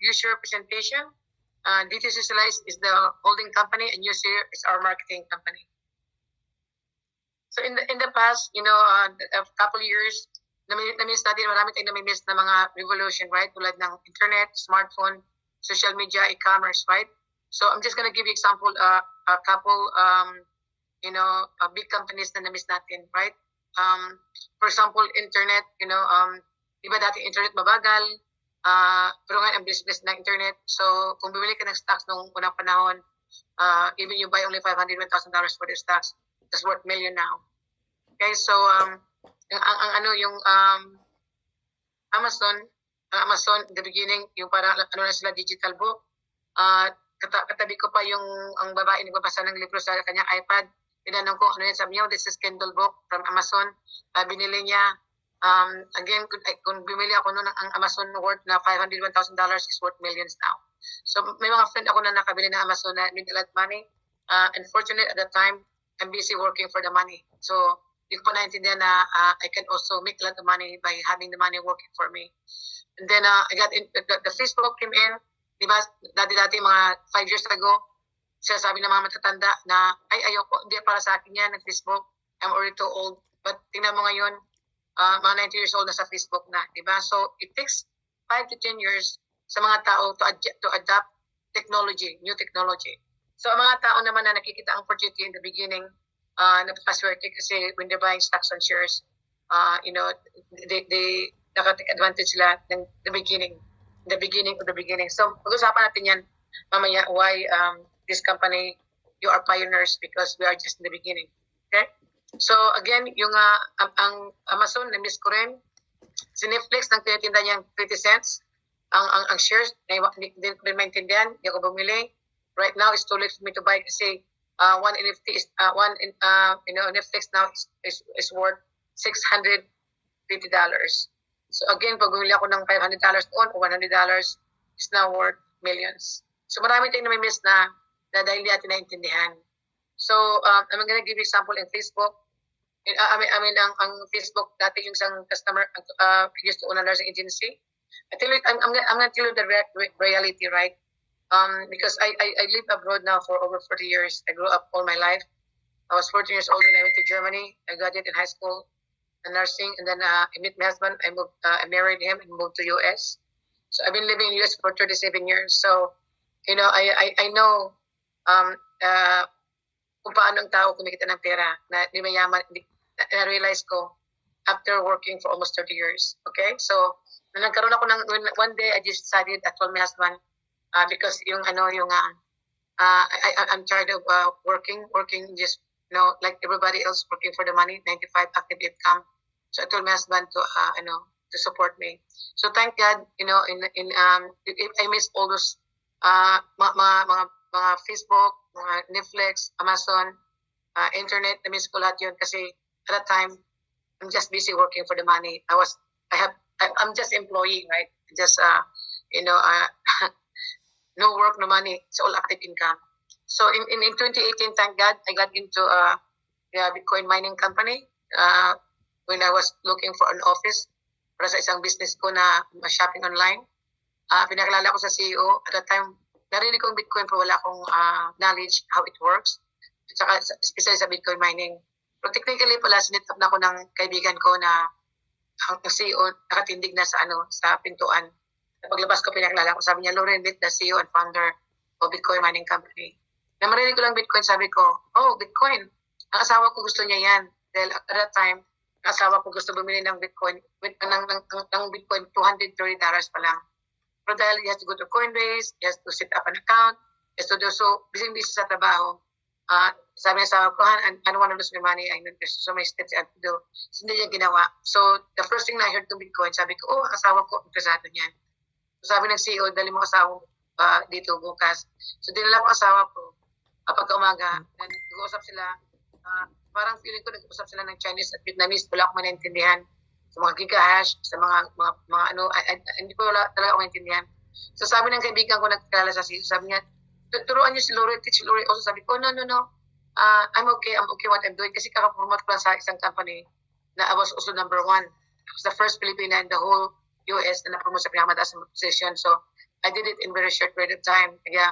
Ushare presentation. DTC Slice is the holding company and Ushare is our marketing company. So in the past, a couple years, na-miss natin, marami tayong nami-miss na mga revolution, right? Tulad ng internet, smartphone, social media, e-commerce, right? So I'm just gonna give you example, a couple, big companies na na-miss natin, right? For example, internet, di ba dati internet mabagal, pero ngayon ang business ng internet. So kung bumili ka ng stocks noong unang panahon, even you buy only $500,000 for the stocks, that's worth million now. Okay, so yung Amazon in the beginning, yung parang na sila digital book. Katabi ko pa ang babae nagbabasa ng libro sa kanyang iPad. Tinanong ko ano yan, sabi niya, this is Kindle book from Amazon. Binili niya. Again, kung bumili ako noon ang Amazon worth na $501,000 is worth millions now. So may mga friend ako na nakabili ng Amazon na need a lot of money. Unfortunately, at that time, I'm busy working for the money. So hindi ko pa naintindihan na I can also make a lot of money by having the money working for me. And then I got the Facebook came in. Di ba, dati mga 5 years ago, sinasabi ng mga matatanda na, ayoko, hindi para sa akin yan, ng Facebook. I'm already too old. But tingnan mo ngayon, mga 90 years old na sa Facebook na, di ba? So it takes 5 to 10 years sa mga tao to adapt technology, new technology. So ang mga tao naman na nakikita ang opportunity in the beginning, napakaswerte kasi when they're buying stocks and shares, they nakatake advantage sila ng the beginning of the beginning. So pag-usapan natin yan mamaya why this company, you are pioneers because we are just in the beginning. Okay? So again, yung ang Amazon, na-miss ko rin. Si Netflix, nang tinitinda niyang 20 cents. Ang shares, hindi ko rin maintindihan, hindi ako bumili. Right now, it's too late for me to buy kasi one NFT is Netflix now is worth $650. So again, pag bumili ako ng $500 doon o $100, is now worth millions. So marami tayong nami-miss na dahil hindi natin naintindihan. So I'm gonna give you example in Facebook. Ang Facebook dati yung isang customer used to own a nursing agency. I'm gonna tell you the reality, right? Because I live abroad now for over 40 years. I grew up all my life. I was 14 years old when I went to Germany. I graduated in high school in nursing, and then I met my husband. I married him and moved to US. So I've been living in US for 37 years. So, I know kung paano ang tao kumikita ng pera na di mayaman. Na-realize ko after working for almost 30 years. Okay? So, nagkaroon ako one day I just decided, I told my husband, because I'm tired of working just like everybody else, working for the money, 95 active income. So I told my husband to support me. So thank God, I miss all those mga Facebook, mga Netflix, Amazon, internet. I miss ko lahat yun kasi at that time I'm just busy working for the money. I'm just employee, right? Just no work, no money. It's all active income. So in 2018, thank God, I got into a Bitcoin mining company when I was looking for an office para sa isang business ko na shopping online. Pinakilala ko sa CEO. At that time, narinig ko ang Bitcoin pero wala akong knowledge how it works. At saka, especially sa Bitcoin mining. Pero technically pala, sinit up na ako ng kaibigan ko na ang CEO nakatindig na sa pintuan. Paglabas ko, pinakilala ko, sabi niya, Lauren Litt, the CEO and founder of Bitcoin Mining Company. Na marinig ko lang Bitcoin, sabi ko, oh, Bitcoin. Ang asawa ko gusto niya yan. Dahil at that time, ang asawa ko gusto bumili ng Bitcoin, ng Bitcoin, $230 pa lang. Pero dahil he has to go to Coinbase, he has to set up an account, he has to do so, busy sa trabaho. Sabi niya sa asawa ko, I don't want to lose my money, there's so many steps I have to do. So, hindi niya ginawa. So, the first thing na I heard ng Bitcoin, sabi ko, oh, ang asawa ko, interesado niyan. Sabi ng CEO, dali mo asawa dito bukas. So dinala ko asawa ko pagka-umaga. Nag-uusap sila. Parang feeling ko nag-uusap sila ng Chinese at Vietnamese. Wala akong maintindihan. Sa mga gigahash, sa mga hindi ko talaga ako maintindihan. So sabi ng kaibigan ko nagkilala sa CEO, sabi niya, turuan niyo si Lori, teach Lori. Also sabi ko, no. I'm okay what I'm doing. Kasi kakapromote ko lang sa isang company na I was also number 1. I was the first Filipina in the whole US na na-promote sa pinakamataas na position. So, I did it in very short period of time. Kaya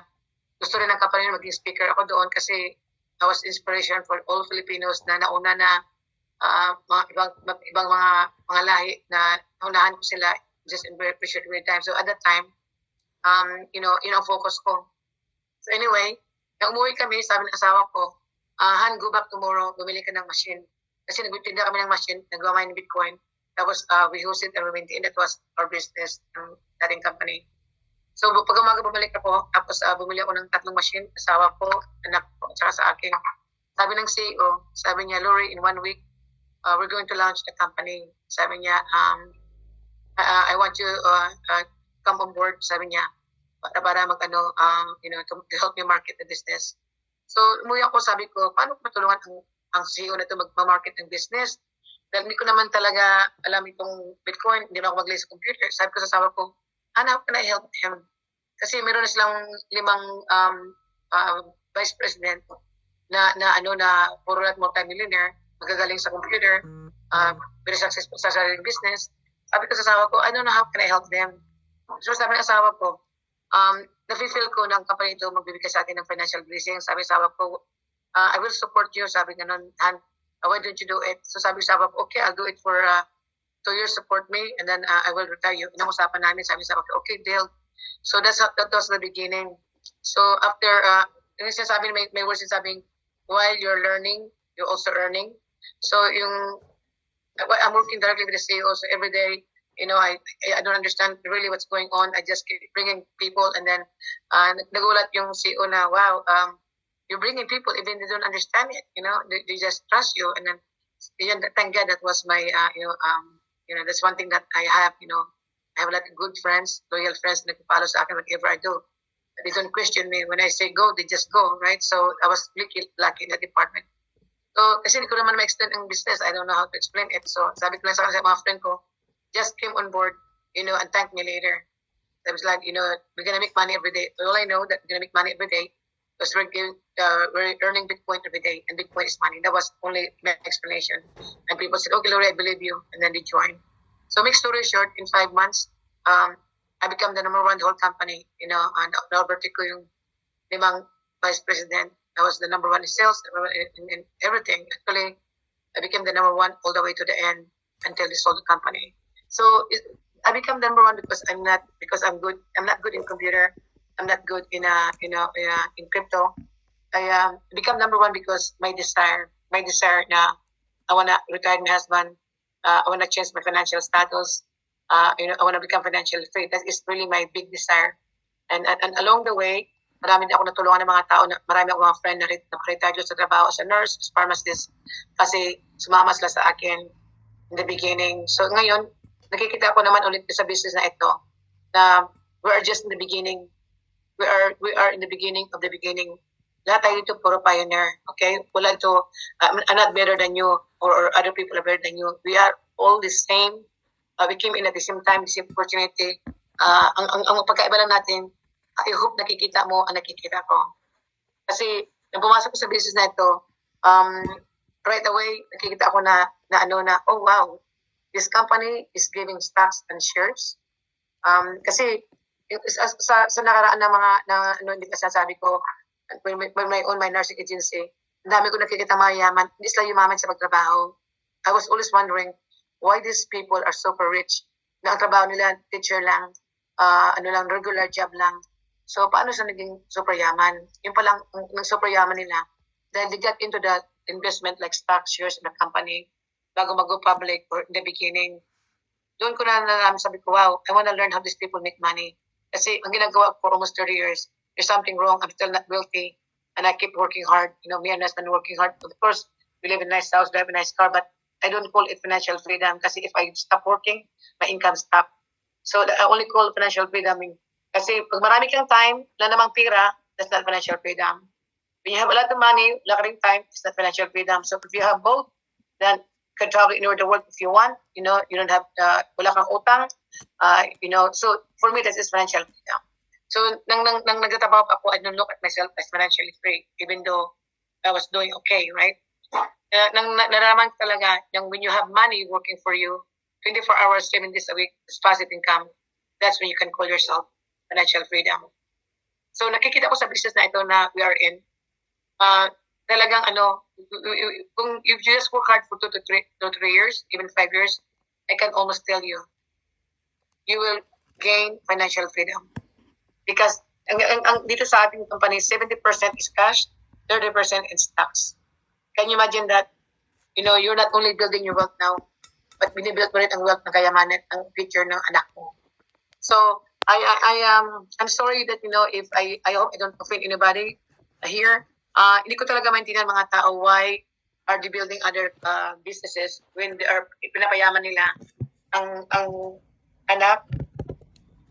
gusto rin ng company maging speaker ako doon kasi I was inspiration for all Filipinos na nauna na mga ibang mga lahi na naunahan ko sila just in very short period of time. So at that time, yun ang focus ko. So anyway, nang umuwi kami, sabi ng asawa ko, Han, go back tomorrow, bumili ka ng machine. Kasi nagtinda kami ng machine, nagawa ng Bitcoin. Tapos we host it and we maintain. That was our business, ng dating company. So pag umaga bumalik ako, tapos bumili ako ng 3 machine, asawa ko, anak ko, at saka sa akin. Sabi ng CEO, sabi niya, Lori, in 1 week, we're going to launch the company. Sabi niya, I want you come on board, sabi niya, para to help me market the business. So umuwi ako, sabi ko, paano ko matulungan ang CEO na ito mag-market ng business? Dahil hindi ko naman talaga alam itong Bitcoin, hindi na ako mag-lay sa computer. Sabi ko sa asawa ko, how can I help him? Kasi meron na silang 5 vice president na puro lahat multi-millionaire, magagaling sa computer, very successful sa sariling business. Sabi ko sa asawa ko, how can I help them? So sabi ng asawa ko, nafe-feel ko ng company ito magbibigay sa atin ng financial blessing. Sabi ng asawa ko, I will support you. Sabi ganun, Han, why don't you do it? So sabi ng asawa ko, okay, I'll do it for 2 years, support me, and then I will retire you. Inang-usapan namin, sabi ng asawa ko, okay, deal. So that was the beginning. So after, yung sinasabi, may words sinasabing, while you're learning, you're also earning. So I'm working directly with the CEO, so every day, I don't understand really what's going on. I just keep bringing people, and then nagulat yung CEO na, wow, you're bringing people even they don't understand it. They just trust you, and then thank God that was my that's one thing that I have. I have a lot of good friends, loyal friends na nagpo-follow sa akin whatever I do. They don't question me. When I say go, they just go, right? So I was really lucky in that department. So kasi hindi ko naman ma-extend ang business. I don't know how to explain it. So sabi ko lang sa mga friend ko, just came on board, and thank me later. I was like, we're gonna make money every day. All I know that we're gonna make money every day because we're earning Bitcoin every day, and Bitcoin is money. That was only my explanation. And people said, okay, Lori, I believe you, and then they joined. So make story short, in 5 months, I become the number 1 the whole company, and na-overtake ko yung 5 vice president. I was the number 1 in sales, in everything. Actually, I became the number 1 all the way to the end until they sold the company. So I become number 1 because I'm not good. I'm not good in computer. I'm not good in crypto. I become number 1 because my desire na I wanna retire my husband. I wanna change my financial status. I wanna become financially free. That is really my big desire. And along the way, marami din ako natulungan ng mga tao, marami akong mga friend na retire sa trabaho as a nurse, as pharmacist, kasi sumama sila sa akin in the beginning. So ngayon, nakikita ko naman ulit sa business na ito na we are just in the beginning. We are in the beginning of the beginning. Lahat tayo dito puro pioneer, okay? Wala ito, I'm not better than you or other people are better than you. We are all the same. We came in at the same time, the same opportunity. Ang pagkaiba lang natin, I hope nakikita mo ang nakikita ko. Kasi nang pumasok ko sa business na ito, right away, nakikita ko na oh wow, this company is giving stocks and shares. Kasi sa nakaraan na mga hindi ka sasabi ko, when I own my nursing agency, ang dami ko nakikita mayayaman, hindi sila yumaman sa pagtrabaho. I was always wondering why these people are super rich. Na ang trabaho nila, teacher lang, regular job lang. So, paano sila naging super yaman? Yung palang, ng super yaman nila, dahil they got into the investment like stock shares in the company, bago mag-go public or in the beginning. Doon ko na nalaman, sabi ko, wow, I want to learn how these people make money. Kasi ang ginagawa for almost 30 years, there's something wrong, I'm still not wealthy, and I keep working hard. Me and my husband working hard. Of course, we live in a nice house, we have a nice car, but I don't call it financial freedom kasi if I stop working, my income stop. So I only call financial freedom. Kasi pag marami kang time, wala namang pira, that's not financial freedom. When you have a lot of money, wala ka rin time, it's not financial freedom. So if you have both, then you can travel anywhere to work if you want. You don't have, wala kang utang. So for me, that is financial freedom. So nang nagtatrabaho ako, I don't look at myself as financially free, even though I was doing okay, right? Nang naraman talaga, when you have money working for you, 24 hours, 7 days a week, it's passive income, that's when you can call yourself financial freedom. So nakikita ko sa business na ito na we are in, talagang kung if you just work hard for 2 to 3 years, even 5 years, I can almost tell you, you will gain financial freedom. Because dito sa ating company, 70% is cash, 30% in stocks. Can you imagine that? You're not only building your wealth now, but binibuild mo rin ang wealth ng kayamanan, ang future ng anak mo. So, I'm sorry that, if I hope I don't offend anybody here. Hindi ko talaga maintindihan mga tao why are they building other businesses when they are pinapayaman nila ang anak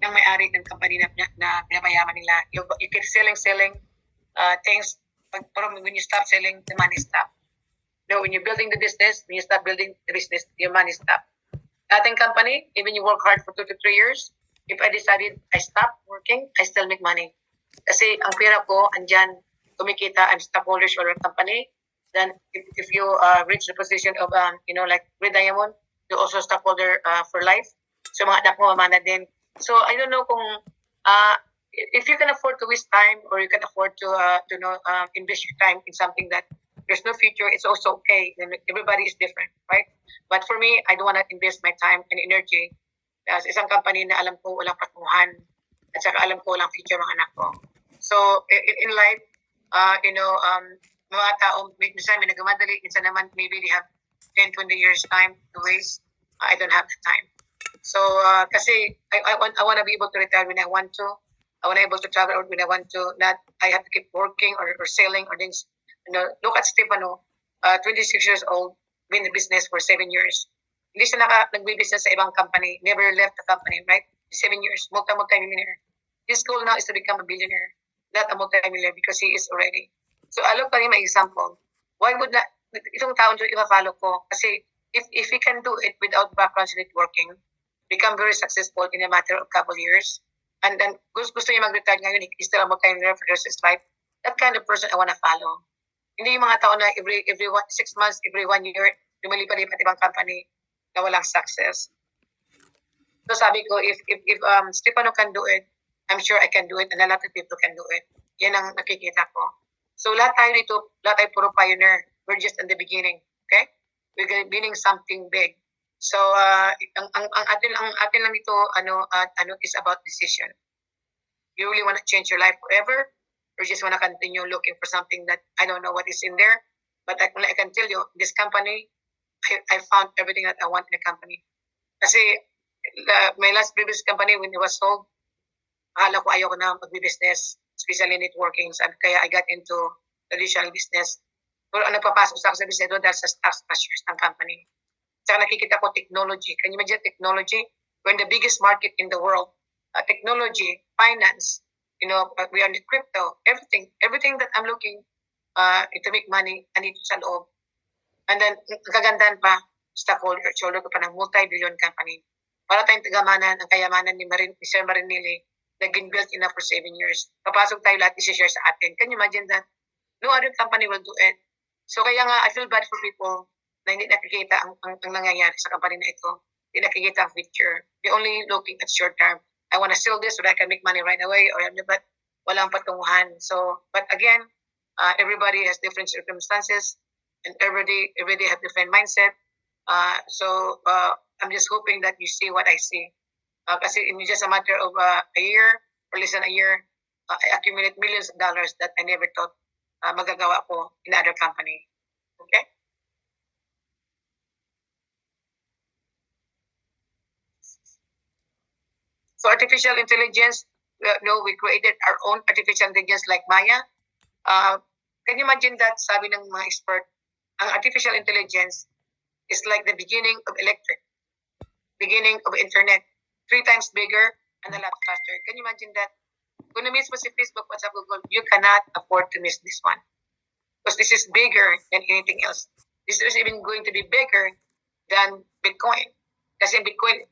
ng may-ari ng company na pinapayaman nila. You keep selling things, pero when you stop selling, the money stop. When you're building the business, when you stop building the business, your money stop. Ating company, even you work hard for 2 to 3 years, if I decided I stop working, I still make money. Kasi ang pera ko, andyan, kumikita, I'm stockholder for a company. Then if you reach the position of, like Red Diamond, you're also stockholder for life. So mga anak mo, mamana din. So I don't know kung, if you can afford to waste time or you can afford to invest your time in something that there's no future, it's also okay. Everybody is different, right? But for me, I don't want to invest my time and energy sa isang company na alam ko walang patunguhan at saka alam ko walang future mga anak ko. So, in life, mga tao, minsan may nagamadali, minsan naman maybe they have 10, 20 years time to waste. I don't have the time. So, kasi I want to be able to retire when I want to. I want to be able to travel when I want to. Not I have to keep working or selling or things. Look at Stefano, 26 years old, been in business for 7 years. Hindi siya nagbe-business sa ibang company, never left the company, right? 7 years, multi-millionaire. His goal now is to become a billionaire, not a multi-millionaire because he is already. So, alam pa rin may example. Why would not, itong taon to i-follow ko? Kasi if he can do it without background networking, become very successful in a matter of couple years, and then gusto niya mag-retire ngayon, he's still a multi-millionaire for the rest of his life, that kind of person I want to follow. Hindi yung mga tao na every 6 months, every 1 year, lumilipat-lipat ibang company na walang success. So sabi ko, if Stefano can do it, I'm sure I can do it and a lot of people can do it. Yan ang nakikita ko. So lahat tayo puro pioneer. We're just in the beginning, okay? We're beginning something big. So ang atin lang ito is about decision. You really want to change your life forever? Or just want to continue looking for something that I don't know what is in there. But I can tell you, this company, I found everything that I want in the company. Kasi my last previous company, when it was sold, akala ko ayaw ko na mag-business, especially networking. Kaya I got into traditional business. Pero nagpapasok sa business doon dahil sa stocks shares ng company. Saka nakikita ko technology. Can you imagine technology? We're in the biggest market in the world. Technology, finance, we are in crypto, everything that I'm looking to make money, andito sa loob. And then, kagandahan pa, stockholder ko pa ng multi-billion company. Para tayong tagamanan ang kayamanan ni Sir Marinelli, naging built in for 7 years. Papasok tayo lahat, isi-share sa atin. Can you imagine that? No other company will do it. So kaya nga, I feel bad for people na hindi nakikita ang nangyayari sa company na ito. Hindi nakikita ang future. They're only looking at short term. I want to sell this so that I can make money right away, but walang patunguhan. So, but again, everybody has different circumstances, and every day have different mindset. So I'm just hoping that you see what I see. Kasi in just a matter of a year or less than a year, I accumulate millions of dollars that I never thought magagawa ko in other company. Okay? So artificial intelligence, we created our own artificial intelligence like Maya. Can you imagine that, sabi ng mga expert, ang artificial intelligence is like the beginning of electric, beginning of internet, 3 times bigger and a lot faster. Can you imagine that? Kung na-miss mo si Facebook, WhatsApp, Google, you cannot afford to miss this one. Because this is bigger than anything else. This is even going to be bigger than Bitcoin. Kasi Bitcoin,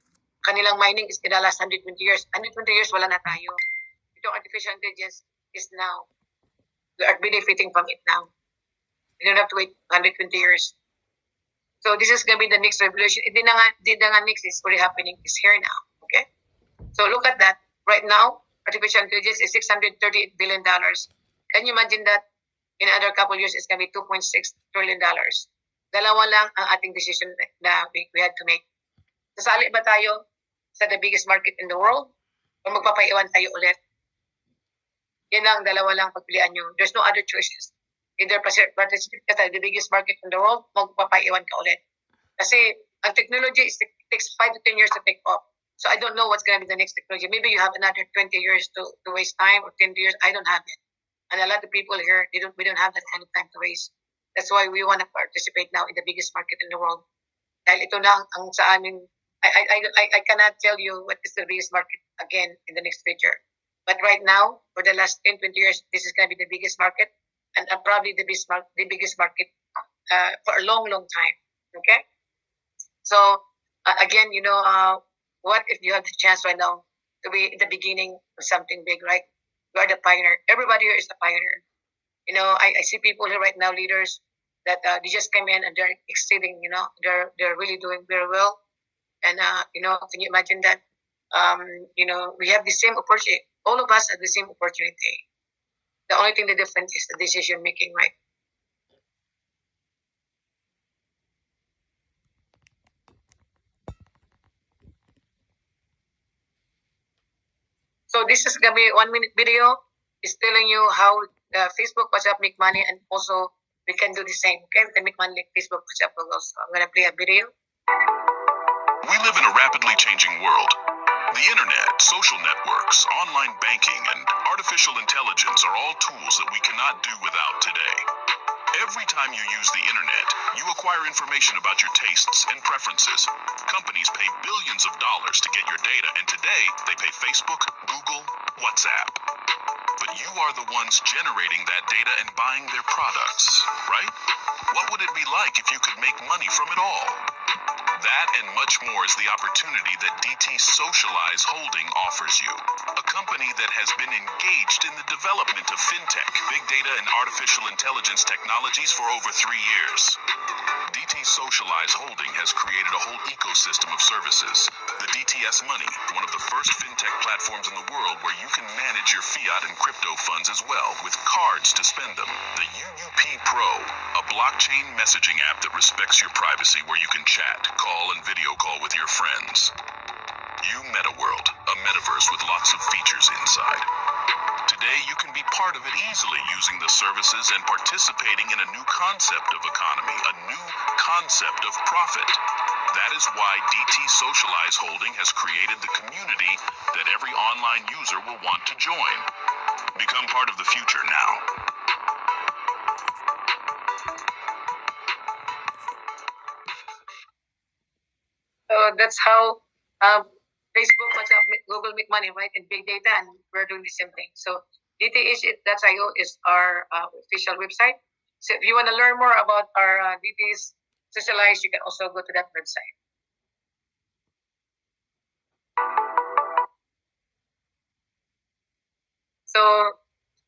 kanilang mining is in the last 120 years. 120 years, wala na tayo. Itong artificial intelligence is now. We are benefiting from it now. We don't have to wait 120 years. So this is going to be the next revolution. Hindi na nga next, it's already happening. It's here now. Okay? So look at that. Right now, artificial intelligence is $638 billion. Can you imagine that in another couple years it's going to be $2.6 trillion? Dalawa lang ang ating decision na we had to make. Sasali ba tayo sa the biggest market in the world o magpapaiwan tayo ulit? Yan lang, dalawa lang pagpilian nyo. There's no other choices. Either participate ka sa the biggest market in the world, magpapaiwan ka ulit. Kasi ang technology takes 5 to 10 years to take off. So I don't know what's going to be the next technology. Maybe you have another 20 years to waste time, or 10 years. I don't have it. And a lot of people here, we don't have that kind of time to waste. That's why we want to participate now in the biggest market in the world. Dahil ito na ang sa amin, I cannot tell you what is the biggest market again in the next future. But right now, for the last 10, 20 years, this is going to be the biggest market, and probably the biggest market for a long, long time. Okay? So, again, what if you have the chance right now to be in the beginning of something big, right? You are the pioneer. Everybody here is the pioneer. I see people here right now, leaders, that they just came in and they're exceeding, they're really doing very well. And, can you imagine that? We have the same opportunity. All of us have the same opportunity. The only thing the difference is the decision making, right? So this is gonna be a 1-minute video. It's telling you how Facebook, WhatsApp make money, and also we can do the same. Okay, we can make money like Facebook, WhatsApp, also. I'm gonna play a video. We live in a rapidly changing world. The internet, social networks, online banking, and artificial intelligence are all tools that we cannot do without today. Every time you use the internet, you acquire information about your tastes and preferences. Companies pay billions of dollars to get your data, and today they pay Facebook, Google, WhatsApp. But you are the ones generating that data and buying their products, right? What would it be like if you could make money from it all? That and much more is the opportunity that DT Socialize Holding offers you. A company that has been engaged in the development of fintech, big data, and artificial intelligence technologies for over 3 years. DT Socialize Holding has created a whole ecosystem of services. The DTS Money, one of the first fintech platforms in the world where you can manage your fiat and crypto funds as well, with cards to spend them. The UUP Pro, a blockchain messaging app that respects your privacy, where you can chat, call, and video call with your friends. MetaWorld, a metaverse with lots of features inside. Today, you can be part of it easily using the services and participating in a new concept of economy, a new concept of profit. That is why DT Socialize Holding has created the community that every online user will want to join. Become part of the future now. So that's how Facebook, WhatsApp, Google make money, right? In big data, and we're doing the same thing. So DTH.io is our official website. So if you want to learn more about our DT's Socialize, you can also go to that website. So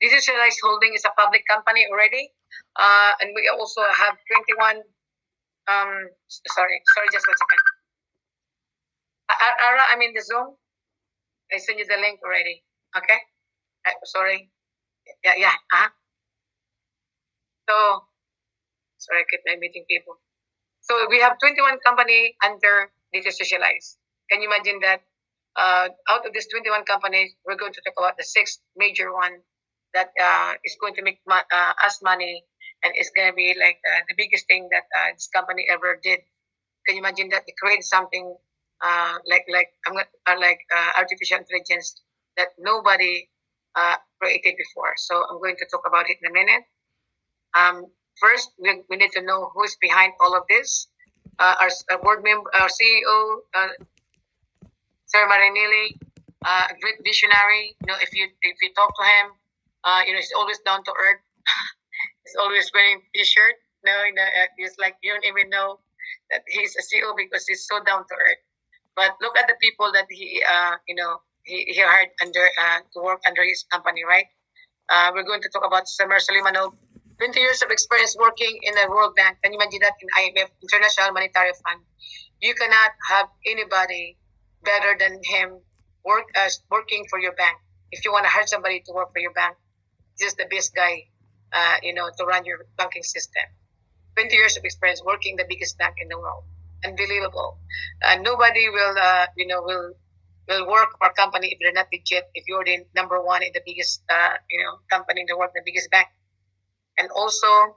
DT Socialize Holding is a public company already, and we also have 21. Sorry, just 1 second. Ara, I'm in the Zoom. I sent you the link already. Okay? Sorry. Yeah. So, sorry, I keep meeting people. So we have 21 company under DT Socialize. Can you imagine that? Out of these 21 companies, we're going to talk about the 6th major one that is going to make us money, and it's going to be like the biggest thing that this company ever did. Can you imagine that? They create something like artificial intelligence that nobody created before. So I'm going to talk about it in a minute. First, we need to know who is behind all of this. Our board member, our CEO, Sir Marinelli, a great visionary. If you talk to him, he's always down to earth. He's always wearing T-shirt. He's like, you don't even know that he's a CEO because he's so down to earth. But look at the people that he hired under to work under his company, right? We're going to talk about Samir Suleimanov, 20 years of experience working in the World Bank. Can you imagine that, in IMF, International Monetary Fund? You cannot have anybody better than him working for your bank. if you want to hire somebody to work for your bank, this is the best guy, to run your banking system. 20 years of experience working the biggest bank in the world. Unbelievable. Nobody will work for a company if they're not legit, if you're the number one in the biggest, company in the world, the biggest bank. And also,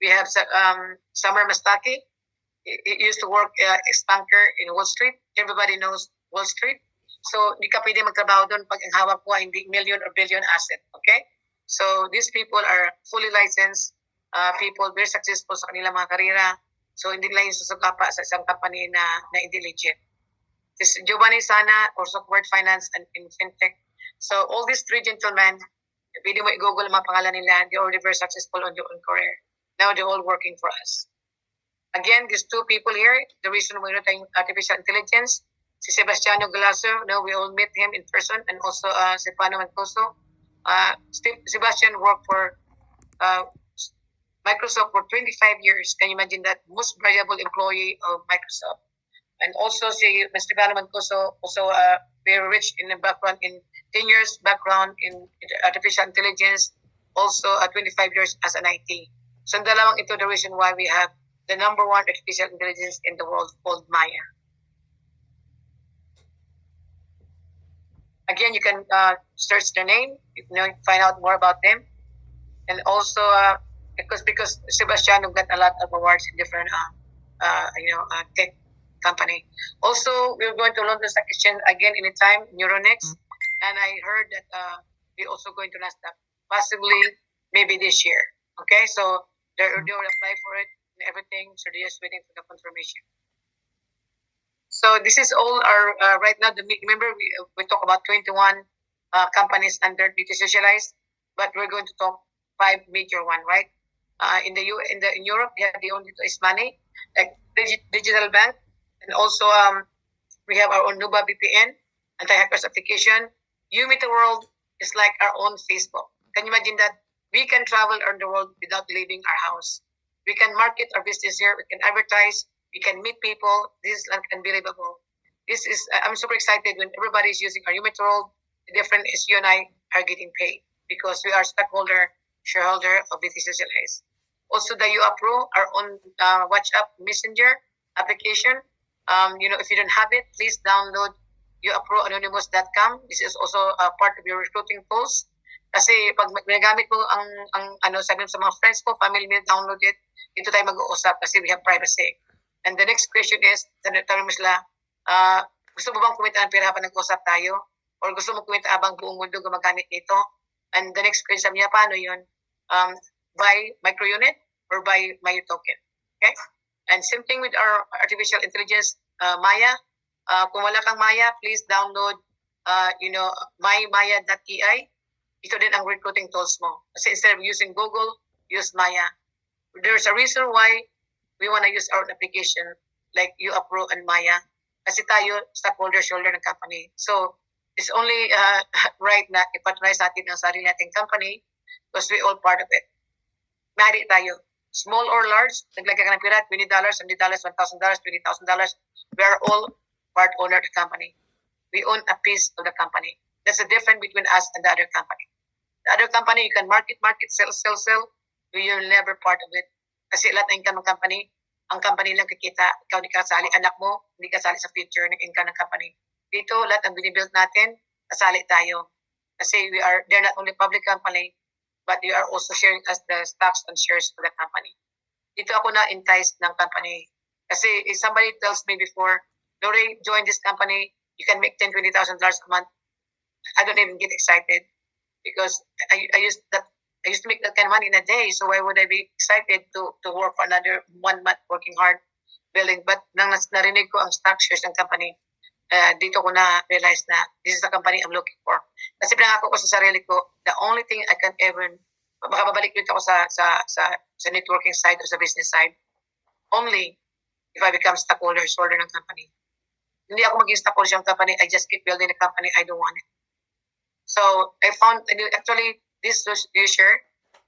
we have Summer Mastaki. He used to work as banker in Wall Street. Everybody knows Wall Street. So, hindi ka pwede magtrabaho doon pag ang hawak mo ay hindi million or billion asset. Okay? So, these people are fully licensed people, very successful sa kanilang mga karera. So, hindi nila yung susugapa sa isang company na hindi legit. This Giovanni Sana, also Word Finance and in FinTech. So, all these three gentlemen, pwede mo i-google ang mga pangalan nila. They're already very successful on their own career. Now, they're all working for us. Again, these two people here, the reason we're tayong artificial intelligence, si Sebastiano Galasso, now we all met him in person, and also si Pano Mancoso. Sebastian worked for Microsoft for 25 years. Can you imagine that? Most valuable employee of Microsoft. And also si Mr. Pano Mancoso, also very rich in the background, in 10 years background in artificial intelligence, also 25 years as an IT. So, dalawang ito the reason why we have the number one artificial intelligence in the world called Maya. Again, you can search their name, find out more about them. And also, because Sebastiano got a lot of awards in different, tech company. Also, we're going to London Stock Exchange again anytime, Euronext. And I heard that we're also going to NASDAQ, possibly maybe this year. Okay, so they will apply for it and everything, so they're just waiting for the confirmation. So this is all our right now. Remember we talk about 21 companies under Beauty Socialized, but we're going to talk 5 major one, right? In Europe, we have the only is money, like digital bank, and also we have our own Nuba VPN, anti-hackers application. Umita World is like our own Facebook. Can you imagine that? We can travel around the world without leaving our house. We can market our business here. We can advertise. We can meet people. This is unbelievable. I'm super excited when everybody is using our Umita World. The difference is you and I are getting paid because we are shareholder of BT Socialized. Also, the UAPRO, our own WhatsApp Messenger application. If you don't have it, please download uaproanonymous.com. This is also a part of your recruiting tools. Kasi pag ginagamit ko sabi sa mga friends ko, family mo, download it. Dito tayo mag-uusap kasi we have privacy. And the next question is, tanong mo sila, gusto mo bang kumita ng pera habang nag-usap tayo? Or gusto mo kumita habang buong mundo gumagamit nito? And the next question sabi niya, paano yun? Buy micro unit or buy Maya token? Okay? And same thing with our artificial intelligence, Maya. Kung wala kang Maya, please download, mymaya.ai. Ito din ang recruiting tools mo. Kasi instead of using Google, use Maya. There's a reason why we want to use our application like UAPRO and Maya. Kasi tayo, stockholder shoulder ng company. So, it's only right na ipatronize natin ang sarili nating company because we all part of it. Mari tayo. Small or large, naglagay ka ng pira, $20, $100, $1,000, $20,000. We are all part owner of the company. We own a piece of the company. That's the difference between us and the other company. The other company, you can market, sell. We will never part of it. Kasi lahat ng income ng company, ang company lang kikita, ikaw hindi kasali, anak mo, hindi kasali sa future ng income ng company. Dito, lahat ang binibuild natin, kasali tayo. Kasi they're not only public company, but they are also sharing us the stocks and shares of the company. Dito ako na-entice ng company. Kasi if somebody tells me before, Lori, join this company, you can make $10,000, $20,000 a month. I don't even get excited because I used to make that kind of money in a day. So why would I be excited to work for another 1 month working hard building? But nang narinig ko ang stock shares ng company, dito ko na-realize na this is the company I'm looking for. Kasi pinangako ko sa sarili ko, the only thing I can ever, baka babalik dito ako sa networking side or sa business side, only if I become stockholder ng company. Hindi ako maging stockholder ng company, I just keep building the company, I don't want it. So, I found, actually, this share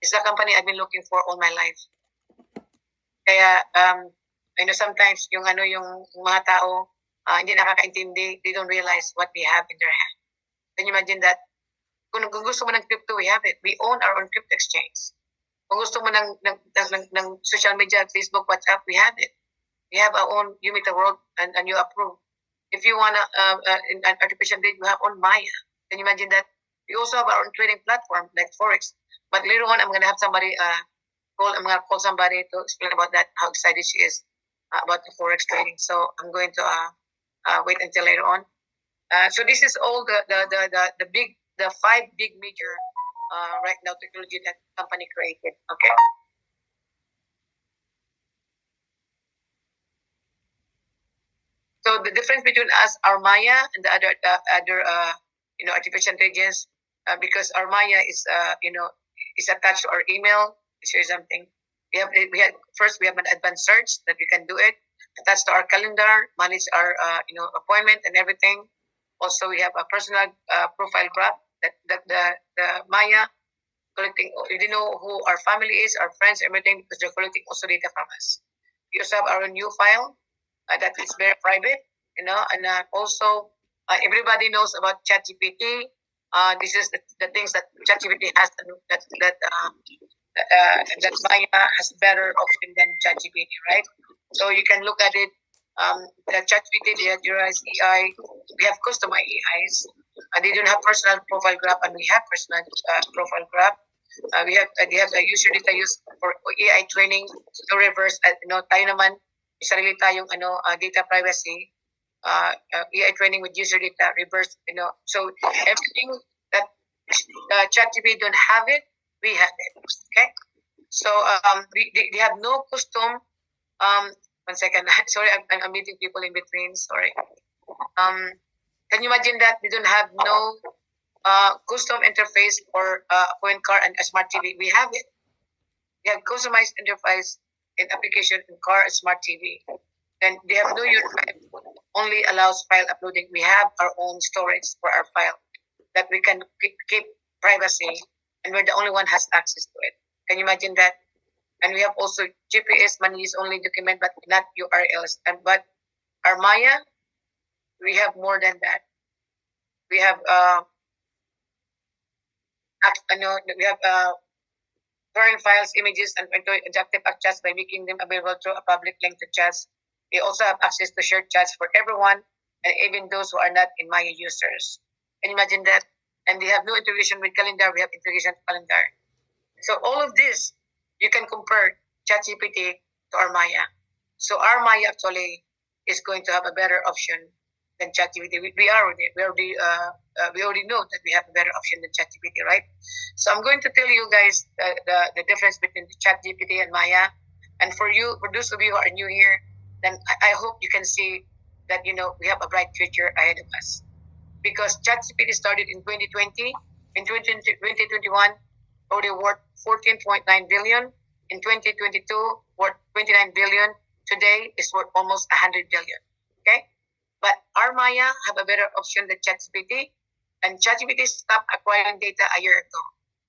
is the company I've been looking for all my life. Kaya, sometimes yung mga tao, hindi nakakaintindi, they don't realize what we have in their hand. Can you imagine that kung gusto mo ng crypto, we have it. We own our own crypto exchange. Kung gusto mo ng social media, Facebook, WhatsApp, we have it. We have our own, you meet the world and you approve. If you want an artificial date, we have on Maya. Can you imagine that? We also have our own trading platform like Forex. But later on, I'm going to have somebody I'm going to call somebody to explain about that, how excited she is about the Forex trading. So I'm going to wait until later on. So this is all the five big major right now technology that company created. Okay. So the difference between us, our Maya, and the other artificial intelligence, because our Maya is is attached to our email. Share something. We have an advanced search that we can do it. Attached to our calendar, manage our appointment and everything. Also, we have a personal profile graph that the Maya collecting. You know who our family is, our friends, everything, because they're collecting also data from us. We also have our new file that is very private, and also everybody knows about ChatGPT. This is the things that ChatGPT has that Maya has better option than ChatGPT, right? So you can look at it. The ChatGPT, the Adjurize AI, we have customized AIs. They don't have personal profile graph, and we have personal profile graph. They have a user data use for AI training to reverse, tayo naman, sarili tayong data privacy, AI training with user data, reverse, so everything that ChatGPT don't have it, we have it. Okay, so they have no custom. 1 second, sorry, I'm meeting people in between. Sorry. Can you imagine that they don't have no custom interface for point car and a smart TV? We have it. We have customized interface in application in car and smart TV. Then they have no URL, only allows file uploading. We have our own storage for our file that we can keep privacy, and we're the only one has access to it. Can you imagine that? And we have also GPS, man-use only document, but not URLs. But our Maya, we have more than that. We have storing files, images, and interactive chats by making them available through a public link to chats. We also have access to shared chats for everyone, and even those who are not in Maya users. Can you imagine that? And they have no integration with calendar. We have integration with calendar. So all of this, you can compare ChatGPT to our Maya. So our Maya actually is going to have a better option than ChatGPT. We already know that we have a better option than ChatGPT, right? So I'm going to tell you guys the difference between the ChatGPT and Maya. And for those of you who are new here, then I hope you can see that we have a bright future ahead of us. Because ChatGPT started in 2020, in 2021, already worth 14.9 billion. In 2022, worth 29 billion. Today is worth almost 100 billion. Okay, but our Maya have a better option than ChatGPT, and ChatGPT stopped acquiring data a year ago.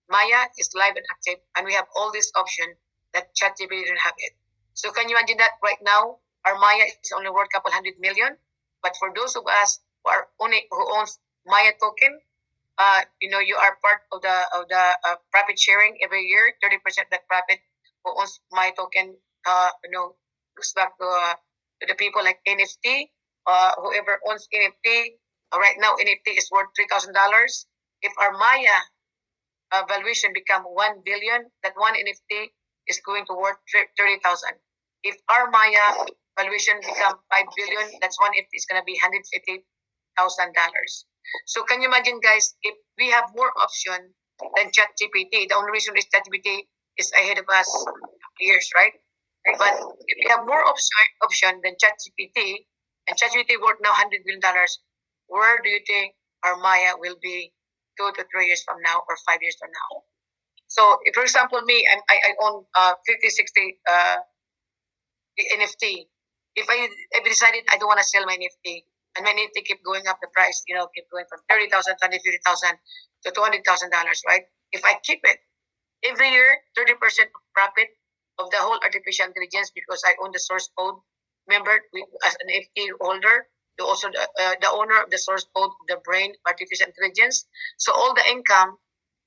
Maya is live and active, and we have all this option that ChatGPT didn't have it. So can you imagine that right now our Maya is only worth a couple 100 million, but for those of us who owns Maya token, you are part of the profit sharing every year. 30% of that profit who owns Maya token, goes back to the people like NFT. Whoever owns NFT right now, NFT is worth $3,000. If our Maya valuation become 1 billion, that one NFT is going to worth 30,000. If our Maya valuation become 5 billion, that's one NFT is going to be $150,000. So can you imagine, guys, if we have more option than ChatGPT, the only reason is ChatGPT is ahead of us years, right? But if we have more option than ChatGPT, and ChatGPT worth now $100 billion, where do you think our Maya will be 2 to 3 years from now or 5 years from now? So, if, for example, me, I own 50, 60 NFT. If I decided I don't want to sell my NFT, and my NFT keep going up the price, keep going from $30,000, $250,000 to $200,000, right? If I keep it every year, 30% of profit of the whole artificial intelligence, because I own the source code. Remember, as an NFT holder, You also the owner of the source code, the brain, artificial intelligence. So all the income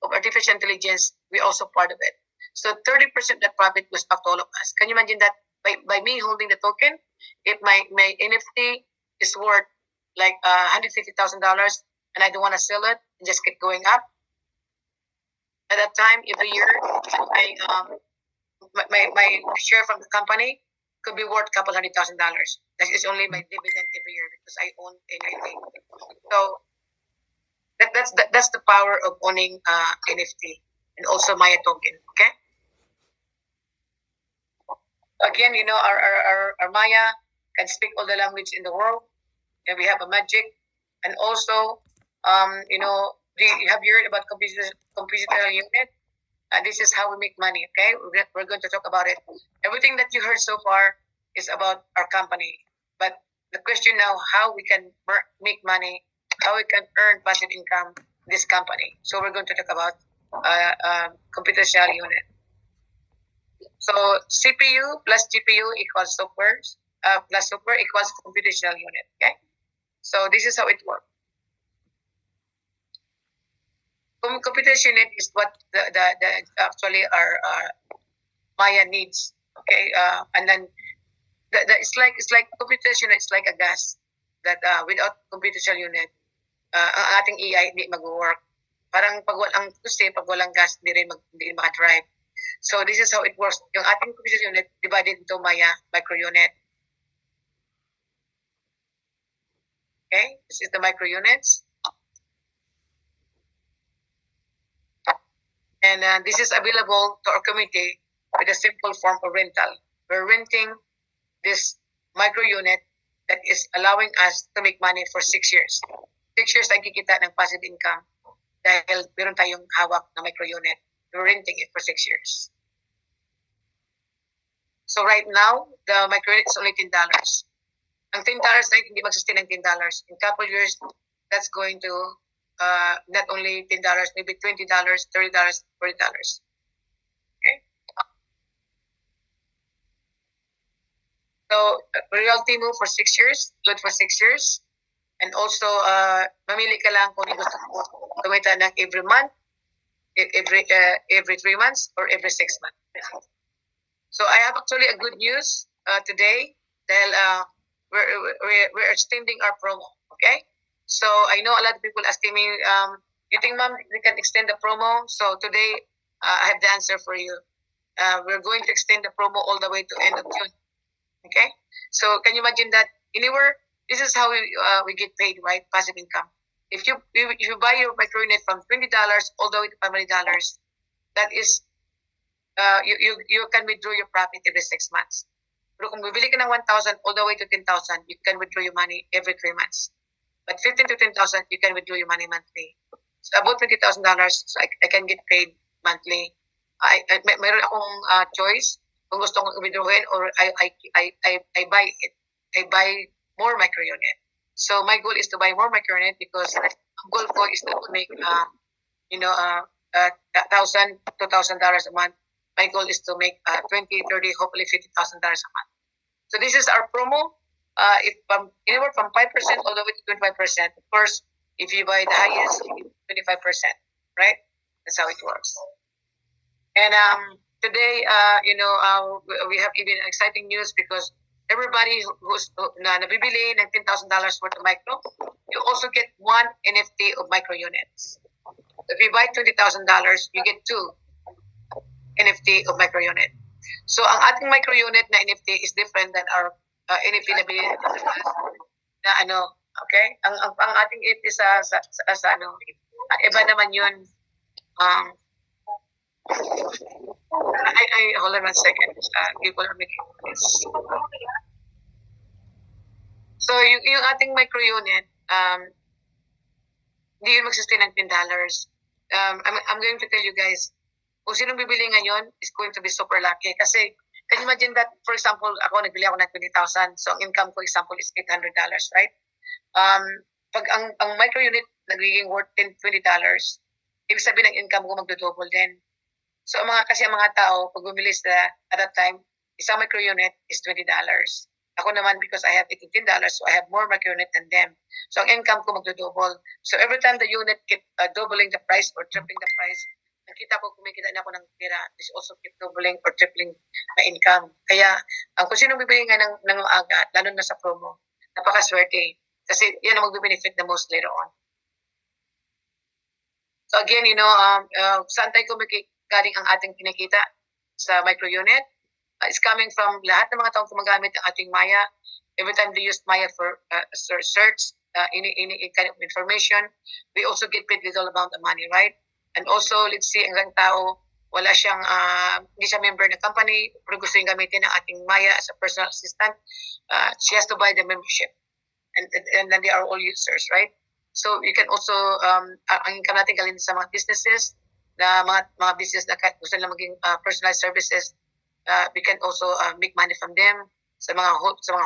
of artificial intelligence, we also part of it. So 30% of that profit goes back to all of us. Can you imagine that by me holding the token, if my NFT is worth like $150,000 and I don't want to sell it and just keep going up, at that time every year my share from the company could be worth a couple $100,000. That is only my dividend every year because I own NFT. So that's the power of owning NFT and also Maya token. Okay. Again, our Maya can speak all the language in the world, and we have a magic, and also, have you heard about compositional unit? This is how we make money. Okay, we're going to talk about it. Everything that you heard so far is about our company, but the question now, how we can make money, how we can earn passive income in this company. So we're going to talk about computational unit. So CPU plus GPU equals software, plus software equals computational unit. Okay, so this is how it works. Computational unit is what the actually our Maya needs. Okay, and then it's like computational unit. It's like a gas that without computational unit, ang ating AI hindi mag-work. Parang pag walang gas, hindi rin maka-drive. So this is how it works. Yung ating computational unit divided into Maya micro unit. Okay, this is the micro units. And this is available to our community with a simple form of rental. We're renting this micro unit that is allowing us to make money for 6 years. 6 years tayo kikita ng passive income dahil meron tayong hawak na micro unit. We're renting it for 6 years. So right now, the micro unit is only $10. Ang $10 na hindi mag-sustain ng $10. In couple years, that's going to not only $10, maybe $20, $30, $40. Okay. So royalty move for 6 years, good for 6 years. And also, mamili ka lang kung gusto mo kumita ng every month, every 3 months, or every 6 months. So I have actually a good news today dahil we're extending our promo. Okay. So I know a lot of people asking me, you think, Mom, we can extend the promo? So today I have the answer for you. We're going to extend the promo all the way to end of June. Okay. So can you imagine that anywhere? This is how we get paid, right? Passive income. If you buy your micro unit from $20 all the way to $500, that is you can withdraw your profit every 6 months. Pero kung bibili ka ng 1,000 all the way to 10,000, you can withdraw your money every 3 months. But 15 to 10,000, you can withdraw your money monthly. So about $20,000, so I can get paid monthly. Mayroon akong choice kung gusto kong withdrawin or I buy it. I buy more micro unit. So my goal is to buy more micro unit because ang goal ko is to make $1,000, $2,000 a month. My goal is to make $20, $30, hopefully $50,000 a month. So this is our promo. If anywhere from 5% all the way to 25%. Of course, if you buy the highest, 25%, right? That's how it works. And today, we have even exciting news because everybody who's nabibili ng $10,000 worth of micro, you also get one NFT of micro units. If you buy $20,000, you get 2 NFT of micro unit. So ang ating micro unit na NFT is different than our NFT na binili na okay? Ang ating NFT sa iba naman yun. Hold on 1 second. People are making this. So yung ating micro unit, hindi yun mag-sustain ng $10. I'm going to tell you guys, kung sinong bibili ngayon is going to be super lucky. Kasi, can you imagine that, for example, nagbili ako ng 20,000. So, ang income ko, example, is $800, right? Pag ang micro unit nagiging worth $20, ibig sabihin ng income ko magdo-double din. So, ang mga tao, pag bumili sila at that time, isang micro unit is $20. Ako naman, because I have $18, so I have more market unit than them. So ang income ko magdo-double. So every time the unit keep doubling the price or tripling the price, nakita ko kumikita na ako ng pera. This also keep doubling or tripling my income. Kaya kung sino bibili nga ng maaga, lalo na sa promo, napakaswerte. Kasi yan ang magbe-benefit the most later on. So again, saan tayo galing ang ating kinikita sa micro unit? It's coming from lahat ng mga taong gumagamit ng ating Maya. Every time they use Maya for search, any kind of information, we also get paid little amount of money, right? And also, let's see, ang tao, wala siyang, hindi siya member ng company, pero gusto yung gamitin ng ating Maya as a personal assistant, she has to buy the membership. And then they are all users, right? So you can also, ang income natin galing sa mga businesses, na mga business na gusto nila maging personalized services, we can also make money from them sa mga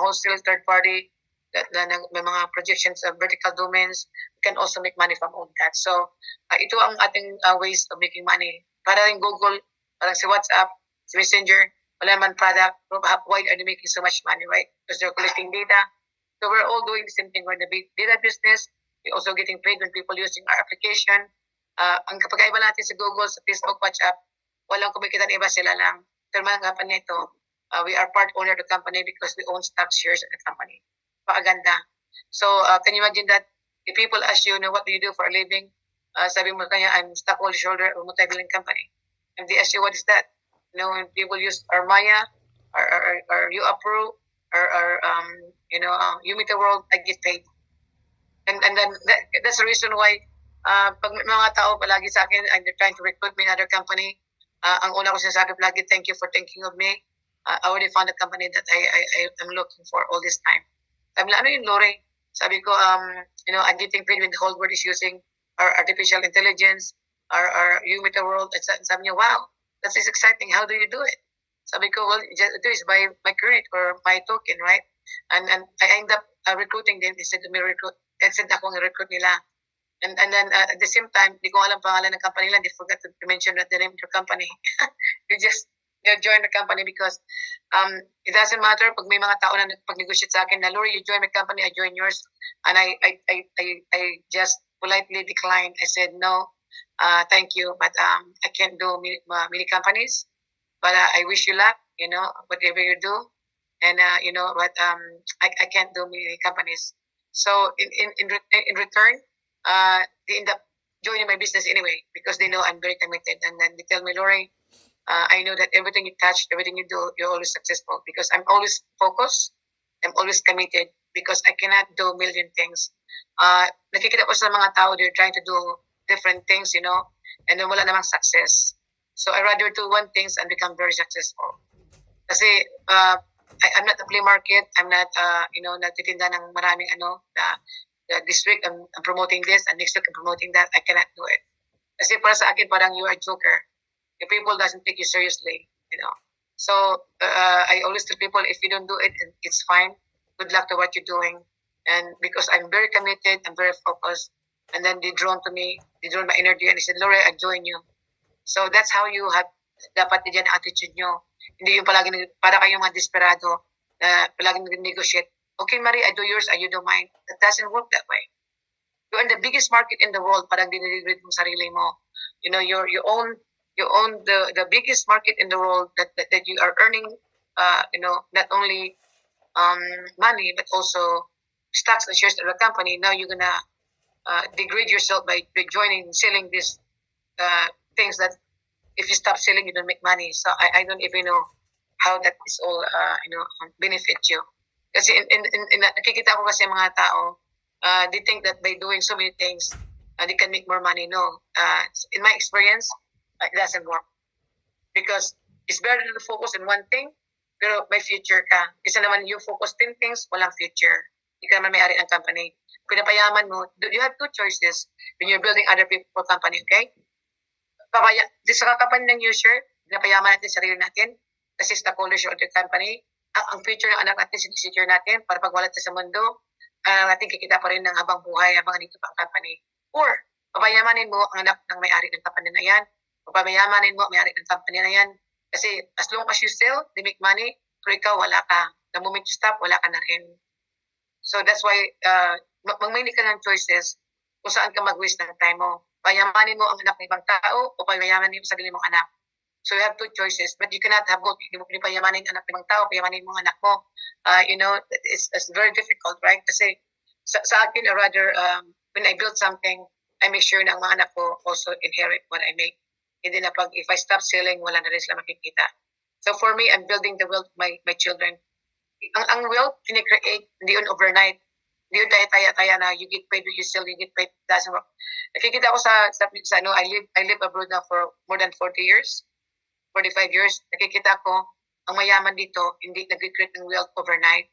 wholesale third party na may mga projections of vertical domains. We can also make money from all that. So ito ang ating ways of making money. Para rin Google, parang si WhatsApp, si Messenger, wala naman product, why are they making so much money, right? Because they're collecting data. So we're all doing the same thing. We're in the big data business. We're also getting paid when people using our application. Ang kapag-iba natin sa Google, sa Facebook, WhatsApp, walang kumikita ng iba, sila lang. Pero mga company ito, we are part owner of the company because we own stock shares in the company. Pakaganda. So, can you imagine that if people ask you, what do you do for a living? Sabi mo kanya, I'm stockholder of a multi-billion company. And they ask you, what is that? When people use our Maya, our UAPRO, or Umita World, I get paid. And then that's the reason why pag mga tao palagi sa akin, and they're trying to recruit me in another company, ang una ko sinasabi palagi, thank you for thinking of me. I already found a company that I am looking for all this time. Sabi nila, ano yun, Lori? Sabi ko, I'm getting paid when the whole world is using our artificial intelligence, our Umita World. And sabi niya, wow, that is exciting. How do you do it? Sabi ko, well, it is by my credit or my token, right? And I end up recruiting them instead of me recruit. Instead akong recruit nila. And then at the same time, di ko alam pangalan ng company nila. They forgot to mention the name of the company. You join the company because it doesn't matter pag may mga tao na nagpag-negotiate sa akin na, Lori, you join my company, I join yours. And I just politely declined. I said, no, thank you, but I can't do many companies. But I wish you luck, whatever you do. And, but I can't do many companies. So in return, they end up joining my business anyway because they know I'm very committed. And then they tell me, Lori, I know that everything you touch, everything you do, you're always successful because I'm always focused. I'm always committed because I cannot do a million things. Nakikita ko sa mga tao, they're trying to do different things, and then wala namang success. So I rather do one things and become very successful. Kasi I'm not a flea market. I'm not, nagtitinda ng maraming this week I'm promoting this and next week I'm promoting that. I cannot do it. Kasi para sa akin, parang you are a joker. If people doesn't take you seriously, So I always tell people, if you don't do it, it's fine. Good luck to what you're doing. And because I'm very committed, I'm very focused. And then they drawn to me, they drawn my energy, and they said, Lori, I join you. So that's how you have dapat diyan attitude nyo. Hindi yung palagi para kayong mga desperado na palagi nag-negotiate. Okay, Marie, I do yours and you do mine. That doesn't work that way. You're in the biggest market in the world, parang diniligrate mong sarili mo. You own the biggest market in the world that you are earning, not only money but also stocks and shares of the company. Now you're gonna degrade yourself by joining, selling these things that if you stop selling, you don't make money. So I don't even know how that is all, benefit you. Kasi nakikita ko kasi mga tao, they think that by doing so many things, they can make more money. No. In my experience, it doesn't work. Because it's better to focus on one thing, pero may future ka. Kasi naman you focus 10 things, walang future. Hindi ka naman may-ari ng company. Pinapayaman mo, you have two choices when you're building other people company, okay? Sa company ng user, pinapayaman natin sarili natin kasi stockholders of the company. Ang future ng anak natin, secure natin para pag wala tayo sa mundo, natin kikita pa rin ng habang buhay, habang dito pa ang company. Or, papayamanin mo ang anak ng may-ari ng company na yan. Papayamanin mo ang may-ari ng company na yan. Kasi as long as you sell, they make money, pero ikaw wala ka. the moment you stop, wala ka na rin. So that's why, magmili ka ng choices kung saan ka mag-waste ng time mo. Payamanin mo ang anak ng ibang tao o payamanin mo sa sarili mong anak. So you have two choices, but you cannot have both. Hindi mo pinipayamanin ang anak ng ibang tao, payamanin mo ang anak mo. It's very difficult, right? Kasi sa akin, rather, when I build something, I make sure na ang mga anak ko also inherit what I make. Hindi na if I stop selling, wala na rin sila makikita. So for me, I'm building the wealth of my children. Ang wealth, kini-create, hindi yun overnight. Hindi yun taya-taya na you get paid when you sell, you get paid, doesn't work. Nakikita ko sa I live abroad now for more than 40 years, 45 years. Nakikita ko, ang mayaman dito, hindi nag-create ng wealth overnight.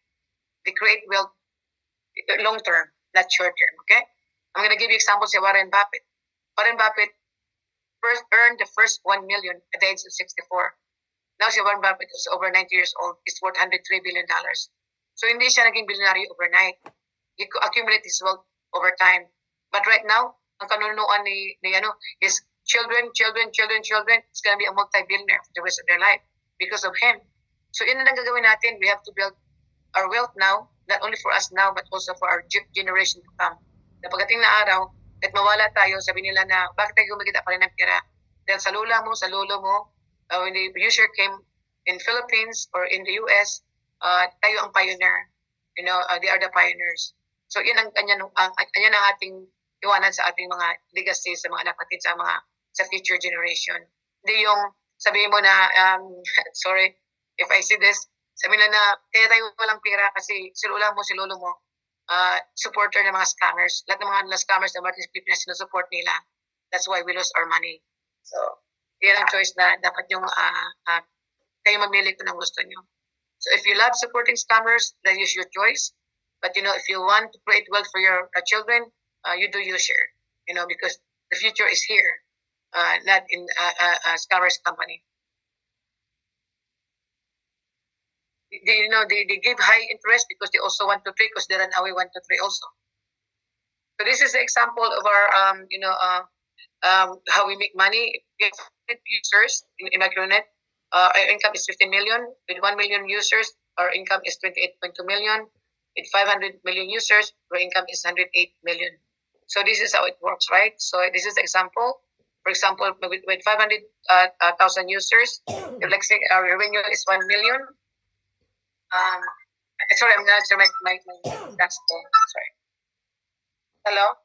They create wealth long term, not short term, okay? I'm gonna give you examples of Warren Buffett. Warren Buffett earned the first 1 million at the age of 64. Now si Warren Buffett is over 90 years old. Is worth $103 billion. So hindi siya naging billionaire overnight. He accumulate his wealth over time. But right now, ang kanunuan ni his children, is gonna be a multi-billionaire for the rest of their life because of him. So yun ang gagawin natin. We have to build our wealth now, not only for us now, but also for our generation to come. Na pagdating na araw, at mawala tayo, sabi nila na, bakit tayo gumagita pa rin ng pera? Dahil sa lula mo, sa lolo mo, when the user came in Philippines or in the US, tayo ang pioneer. They are the pioneers. So yan ang ating iwanan sa ating mga legacy sa mga anak natin sa future generation. Hindi yung sabihin mo na sorry if I see this, sabi na kaya tayo walang pera kasi si lolo mo supporter ng mga scammers. Lahat ng mga scammers na Martin's Pilipinas sinusupport nila. That's why we lose our money. So yan ang choice na dapat yung kayo mamili kung ang gusto nyo. So if you love supporting scammers, then use your choice. But if you want to create wealth for your children, you do your share. Because the future is here, not in a scammers company. They give high interest because they also want to trade because they run away want to trade also. So this is the example of our how we make money. We have users in Micronet. Our income is 15 million. With 1 million users, our income is 28.2 million. With 500 million users, our income is 108 million. So this is how it works, right? So this is the example. For example, with 500,000 users, if let's say our revenue is 1 million. Sorry, I'm gonna answer my that's sorry. Hello.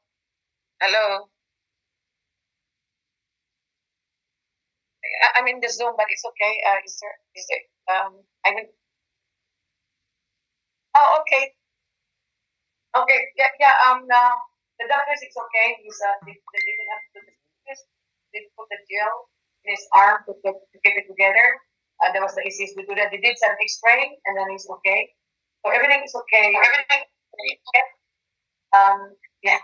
I'm in the Zoom, but it's okay. Is there? I mean. Oh, okay. Okay. Yeah. The doctors, it's okay. They didn't have to do this. They put the gel in his arm to get it together. There was the issues to do that. They did some X-ray, and then he's okay. So everything is okay. Yeah.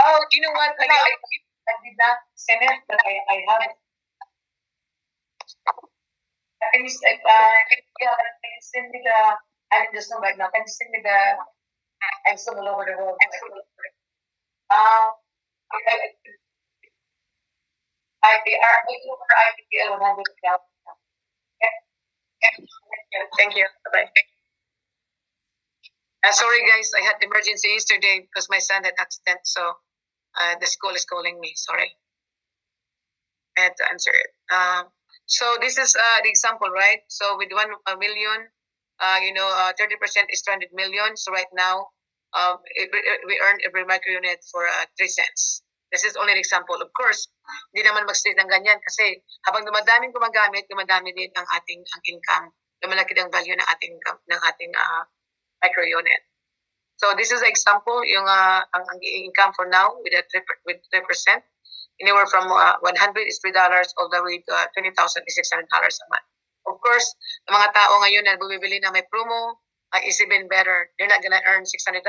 Oh, you know what? I did not send it, but I have it. Can you send me the? I'm in the Zoom right now. Can you send me the? I'm still all over the world. IPPL 100. Thank you. Bye. Sorry guys, I had emergency yesterday because my son had accident, so the school is calling me. Sorry, I had to answer it. So this is the example, right? So with 1 million, 30% is 200 million. So right now, we earn every micro unit for 3 cents. This is only an example. Of course, hindi naman mag-stay ng ganyan kasi habang dumadaming gumagamit, dumadami din ang ating income. Lumalaki ang value ng ating micro unit. So this is an example, yung ang income for now with 3%. Anywhere from 100 is $3 all the way to 20,000 is $600 a month. Of course, ang mga tao ngayon na bumibili na may promo is even better. They're not gonna earn $600.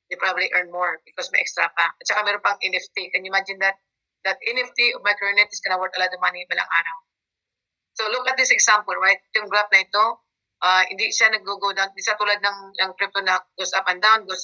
They probably earn more because may extra pa. At saka meron pang NFT. Can you imagine that? That NFT of microunit is gonna worth a lot of money balang araw. So look at this example, right? Yung graph na ito, hindi siya nag-go down. Hindi siya tulad ng crypto na goes up and down. Ito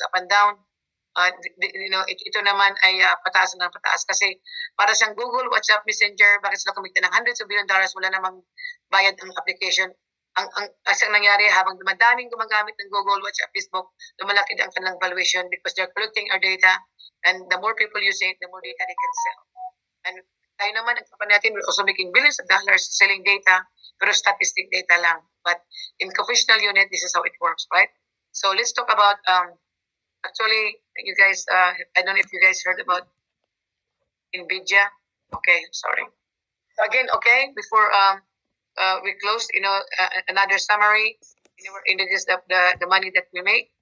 naman ay pataas ng pataas kasi para siyang Google, WhatsApp, Messenger, bakit sila kumita ng hundreds of billion dollars, wala namang bayad ang application. as ang nangyari habang dumadaming gumagamit ng Google, WhatsApp, Facebook, lumalaki ang kanilang valuation because they're collecting our data, and the more people using it, the more data they can sell. And tayo naman, ang company natin, we're also making billions of dollars selling data, pero statistic data lang. But in professional unit, this is how it works, right? So let's talk about, actually, you guys, I don't know if you guys heard about NVIDIA. Okay, sorry. So again, okay, before we close, another summary, introduce the money that we make.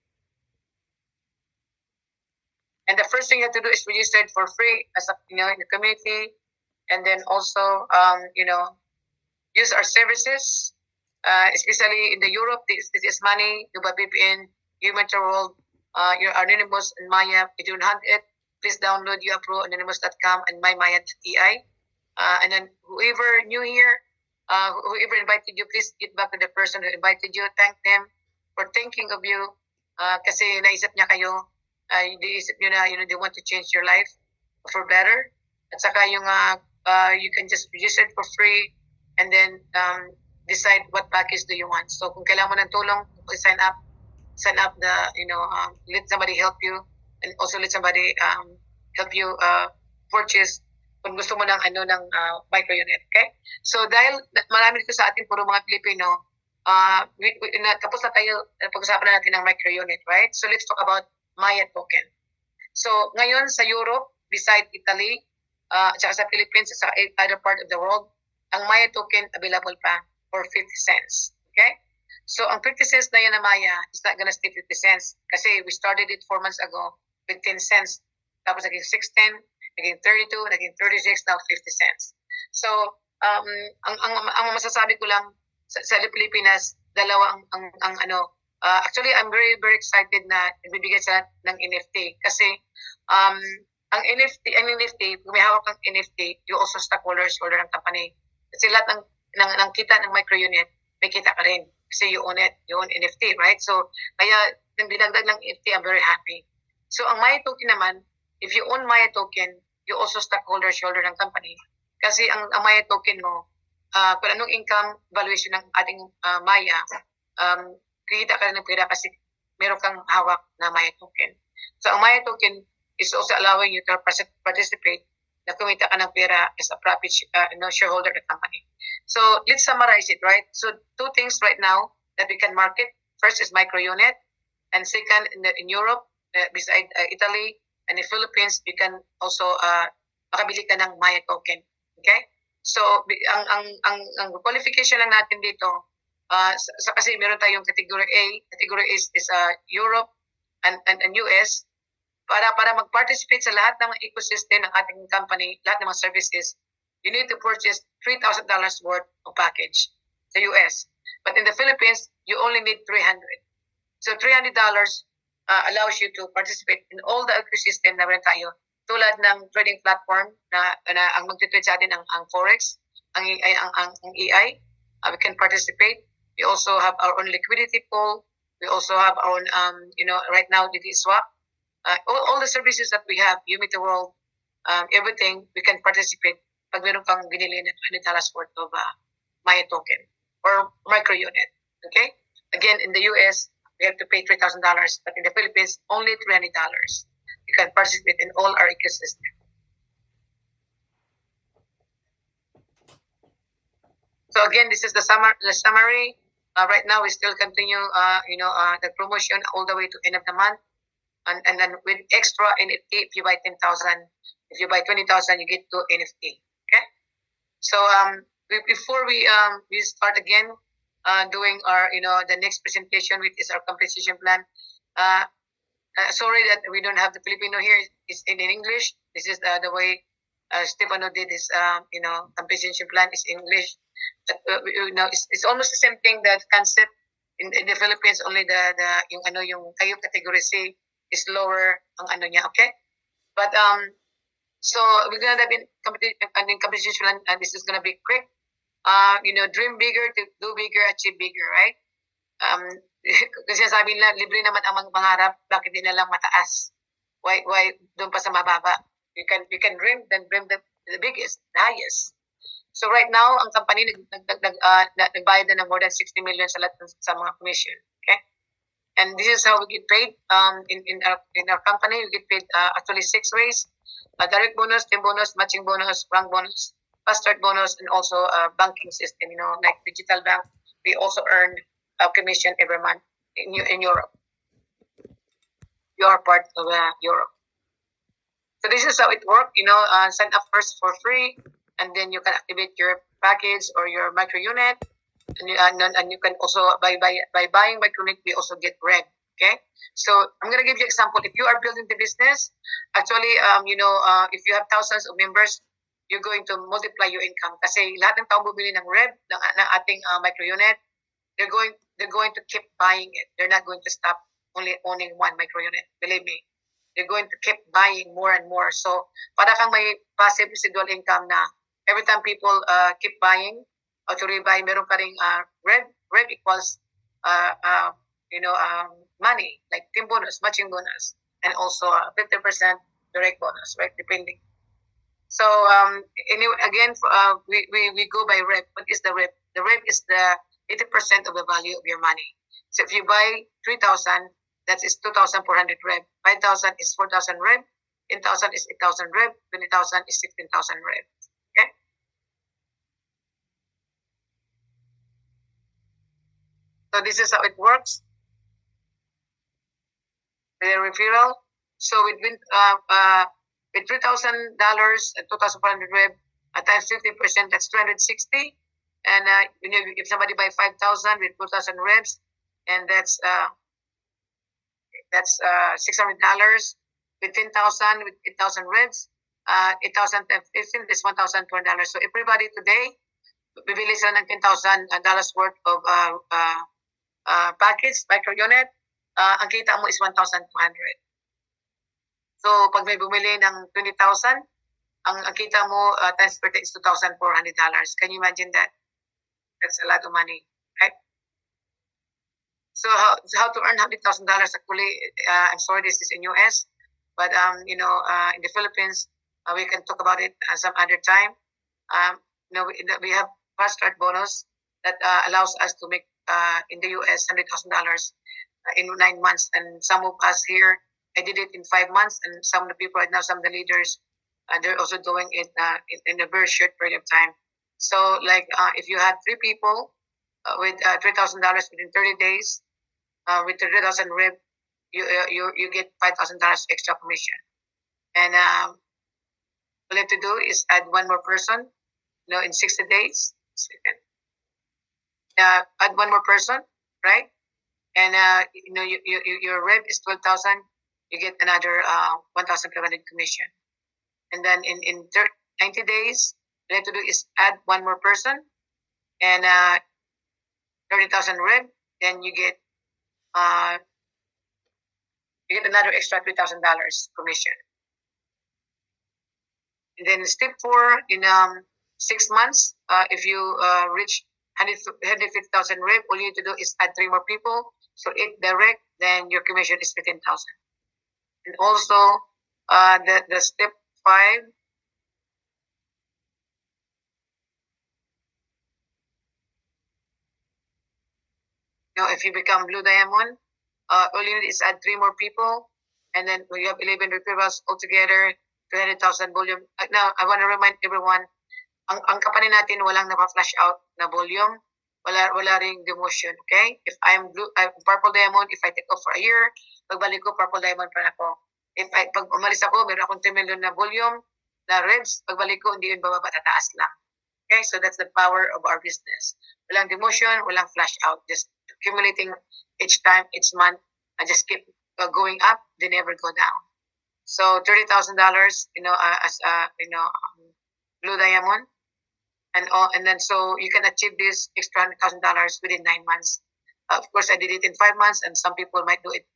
And the first thing you have to do is register it for free as in the community, and then also use our services, especially in the Europe. This is money, Duba VPN, Human World, your Anonymous and Maya. If you don't have it, please download YouApproAnonymous.com and MyMaya.ai. And then whoever new here, whoever invited you, please get back to the person who invited you. Thank them for thinking of you. Kasi naisip niya kayo, naisip niyo na they want to change your life for better. At saka yung you can just register it for free and then decide what package do you want. So kung kailangan mo ng tulong, sign up let somebody help you, and also let somebody help you purchase kung gusto mo ng micro unit, okay? So dahil marami dito sa atin puro mga Pilipino, tapos na tayo, pag-usapan na natin ng micro unit, right? So let's talk about Maya token. So ngayon sa Europe, beside Italy, at saka sa Philippines, at saka other part of the world, ang Maya token available pa for 50 cents, okay? So ang 50 cents na yan na Maya is not gonna stay 50 cents kasi we started it 4 months ago with 10 cents. Tapos naging 6.10, naging 32, naging 36, now 50 cents. So ang masasabi ko lang sa Pilipinas, dalawa actually I'm very very excited na nagbibigay sila ng NFT kasi ang NFT, kung may hawak ng NFT, you also holder ng company. Kasi lahat ng kita ng micro unit, may kita ka rin. Kasi you own it, you own NFT, right? So, kaya nang dinagdag ng NFT, I'm very happy. So, ang Maya token naman, if you own Maya token, you also holder ng company. Kasi ang Maya token mo, kung anong income valuation ng ating Maya, kikita ka rin ng pera kasi meron kang hawak na Maya token. So, ang Maya token is also allowing you to participate na kumita ka ng pera as a profit shareholder of the company. So let's summarize it, right? So 2 things right now that we can market. First is micro unit, and second in Europe, beside Italy and the Philippines, you can also makabili ka ng Maya token. Okay? So ang qualification lang natin dito, kasi meron tayong category A. Category A is Europe and US. Para mag-participate sa lahat ng ecosystem ng ating company, lahat ng mga services, you need to purchase $3,000 worth of package sa US. But in the Philippines, you only need $300. So $300 allows you to participate in all the ecosystem na meron tayo. Tulad ng trading platform na ang mag-trade sa atin ang Forex, ang AI, we can participate. We also have our own liquidity pool. We also have our own, right now, DD Swap. All the services that we have, Umita World, everything, we can participate pag meron kang binili na $20 worth of Maya token or micro unit. Okay? Again, in the US, we have to pay $3,000, but in the Philippines, only $300. You can participate in all our ecosystem. So again, this is the summary. Right now, we still continue, the promotion all the way to end of the month. And then with extra NFT, if you buy 10,000, if you buy 20,000, you get 2 NFT. Okay. So before we start again doing our the next presentation, which is our compensation plan. Sorry that we don't have the Filipino here. It's in English. This is the way Stefano did his compensation plan is English. But, it's almost the same thing. That concept in the Philippines, only yung kayo category C is lower ang niya, okay? But so we're gonna have in competition, and this is gonna be quick. Dream bigger, to do bigger, achieve bigger, right? Kasi sabi nila, libre naman ang mangarap, bakit di na lang mataas? Why doon pa sa mababa? You can dream, then dream the biggest, the highest. So right now, ang company nagbayad na ng more than 60 million sa lahat sa mga commission. Okay? And this is how we get paid in our company. We get paid actually 6 ways: direct bonus, team bonus, matching bonus, rank bonus, fast start bonus, and also banking system. Like digital bank, we also earn a commission every month in Europe. You are part of Europe. So this is how it works. Sign up first for free, and then you can activate your package or your micro unit, and you can also by buying micro unit, we also get red. Okay, so I'm gonna give you example. If you are building the business, actually, if you have thousands of members, you're going to multiply your income. Kasi lahat ng tao bumili ng red ng ating micro unit, they're going to keep buying it. They're not going to stop only owning one micro unit. Believe me. They're going to keep buying more and more. So, para kang may passive residual income na every time people keep buying or to rebuy, meron ka ring red equals money, like team bonus, matching bonus, and also 50% direct bonus, right? Depending. So, anyway, again, we go by rep. What is the rep? The rep is the 80% of the value of your money. So, if you buy 3,000, that is 2,400 rep. 5,000 is 4,000 rep. 10,000 is 8,000 rep. 20,000 is 16,000 rep. Okay. So this is how it works. The referral. So with $3,000 and 2,400 rep times 50%, that's 260. And if somebody buy 5,000 with 2,000 reps, and that's $600. With 10,000 with 8,000 reps, 8,000 times 15 is $1,200. So everybody today, bibili sila ng $10,000 worth of package, micro unit. Ang kita mo is 1,200. So pag may bumili ng 20,000, ang kita mo times per day is $2,400. Can you imagine that? That's a lot of money, right? So how to earn $100,000? Actually, I'm sorry, this is in US, but in the Philippines, we can talk about it some other time. We have fast start bonus that allows us to make in the US $100,000 in 9 months, and some of us here, I did it in 5 months, and some of the people right now, some of the leaders, they're also doing it in a very short period of time. So, like, if you had 3 people with $3,000 within 30 days, with 30,000 rep, you get $5,000 extra commission. And all you have to do is add one more person, in 60 days. Add one more person, right? And your rep is 12,000. You get another 1,500 commission. And then in 90 days, all you have to do is add one more person, and 30,000 rep. Then you get another extra $3,000 commission. And then step 4, in 6 months, if you reach 150,000 rep, all you need to do is add 3 more people. So 8 direct, then your commission is 15,000. And also, the step 5, if you become blue diamond, all you need is add 3 more people, and then we have 11 referrals altogether, 200,000 volume. Now, I want to remind everyone, ang company natin walang napa-flash out na volume, wala ring demotion, okay? If I'm purple diamond, if I take off for a year, pagbalik ko purple diamond pa ako. Pag umalis ako, meron akong 10 million na volume, na revs, pagbalik ko, hindi yun bababa, tataas lang. Okay, so that's the power of our business. Walang demotion, walang flash out, just accumulating each time, each month, and just keep going up, they never go down. So $30,000, as blue diamond, and then so you can achieve this extra $100,000 within 9 months. Of course, I did it in 5 months, and some people might do it,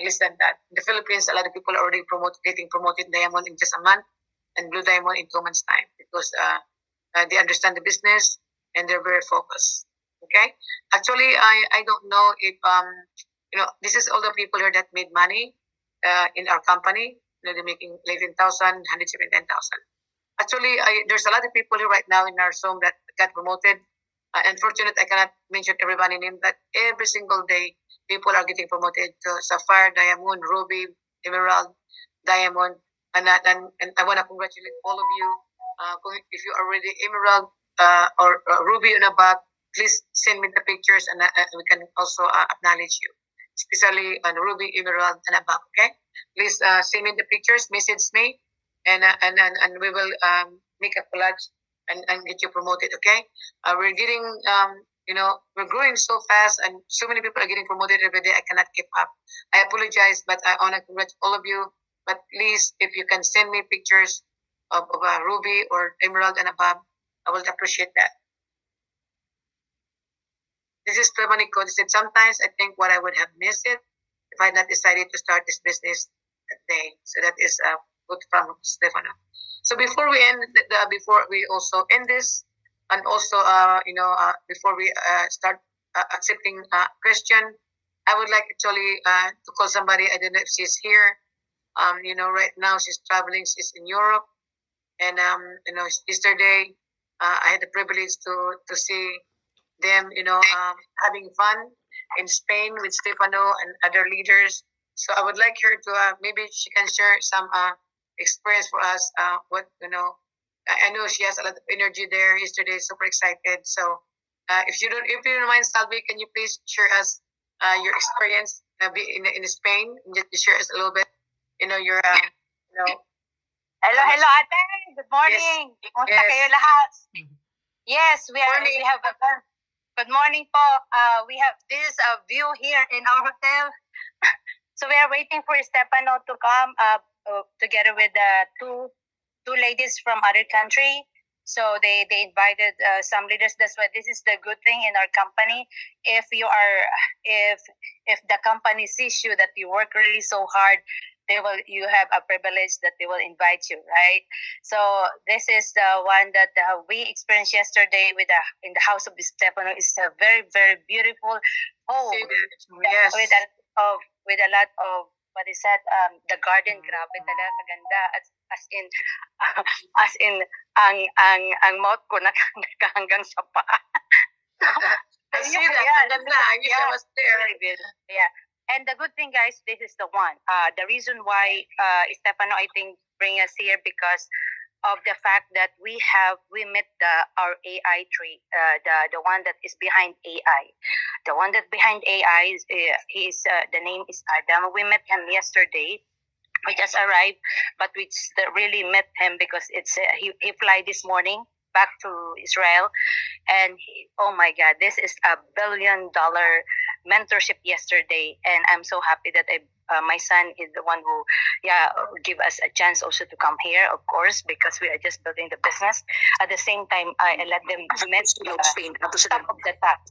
less than that. In the Philippines, a lot of people are already getting promoted diamond in just a month, and blue diamond in 2 months' time, because they understand the business and they're very focused. Okay, actually, I don't know if this is all the people here that made money in our company. They're making 11,000, 117,000. Actually, there's a lot of people here right now in our Zoom that got promoted. Unfortunately, I cannot mention everybody name, but every single day, people are getting promoted to Sapphire, Diamond, Ruby, Emerald, Diamond, and I want to congratulate all of you. If you are already Emerald or Ruby and above, please send me the pictures, and we can also acknowledge you, especially on Ruby, Emerald, and above. Okay, please send me the pictures, message me, and we will make a collage and get you promoted. Okay, we're getting we're growing so fast, and so many people are getting promoted every day. I cannot keep up. I apologize, but I want to congratulate all of you. But please, if you can send me pictures of a Ruby or Emerald and above, I will appreciate that. This is Stephanie Code. Said sometimes I think what I would have missed it if I had not decided to start this business that day. So that is good from Stefano. So before we end, before we also end this, and also before we start accepting question, I would like actually to call somebody. I don't know if she's here. Right now she's traveling. She's in Europe, and yesterday I had the privilege to see them, having fun in Spain with Stefano and other leaders. So I would like her to maybe she can share some experience for us. What I know she has a lot of energy there. Yesterday, super excited. So if you don't mind, Salvi, can you please share us your experience in Spain? Just share us a little bit. Your Hello, hello, ate. Good morning. Kumusta Yes. kayo lahat? Yes, we have a good morning po. We have this view here in our hotel. So we are waiting for Stefano to come together with two ladies from other country. So they invited some leaders. That's why this is the good thing in our company. If the company sees you that you work really so hard, you have a privilege that they will invite you, right? So this is the one that we experienced yesterday in the house of Stefano. It's a very, very beautiful home. Yes. With a lot of what is that? The garden, grabe talaga kaganda. As in ang mouth ko nakahanggang sa paa. I see that. I wish I was there. Yeah. And the good thing, guys, this is the one. The reason why Stefano, I think, bring us here because of the fact that we met our AI tree, the one that is behind AI. The one that behind AI is the name is Adam. We met him yesterday. We just arrived, but we just really met him because he fly this morning back to Israel, and oh my God, this is a $1 billion mentorship yesterday, and I'm so happy that my son is the one who give us a chance also to come here, of course, because we are just building the business. At the same time, I let them met top of the top.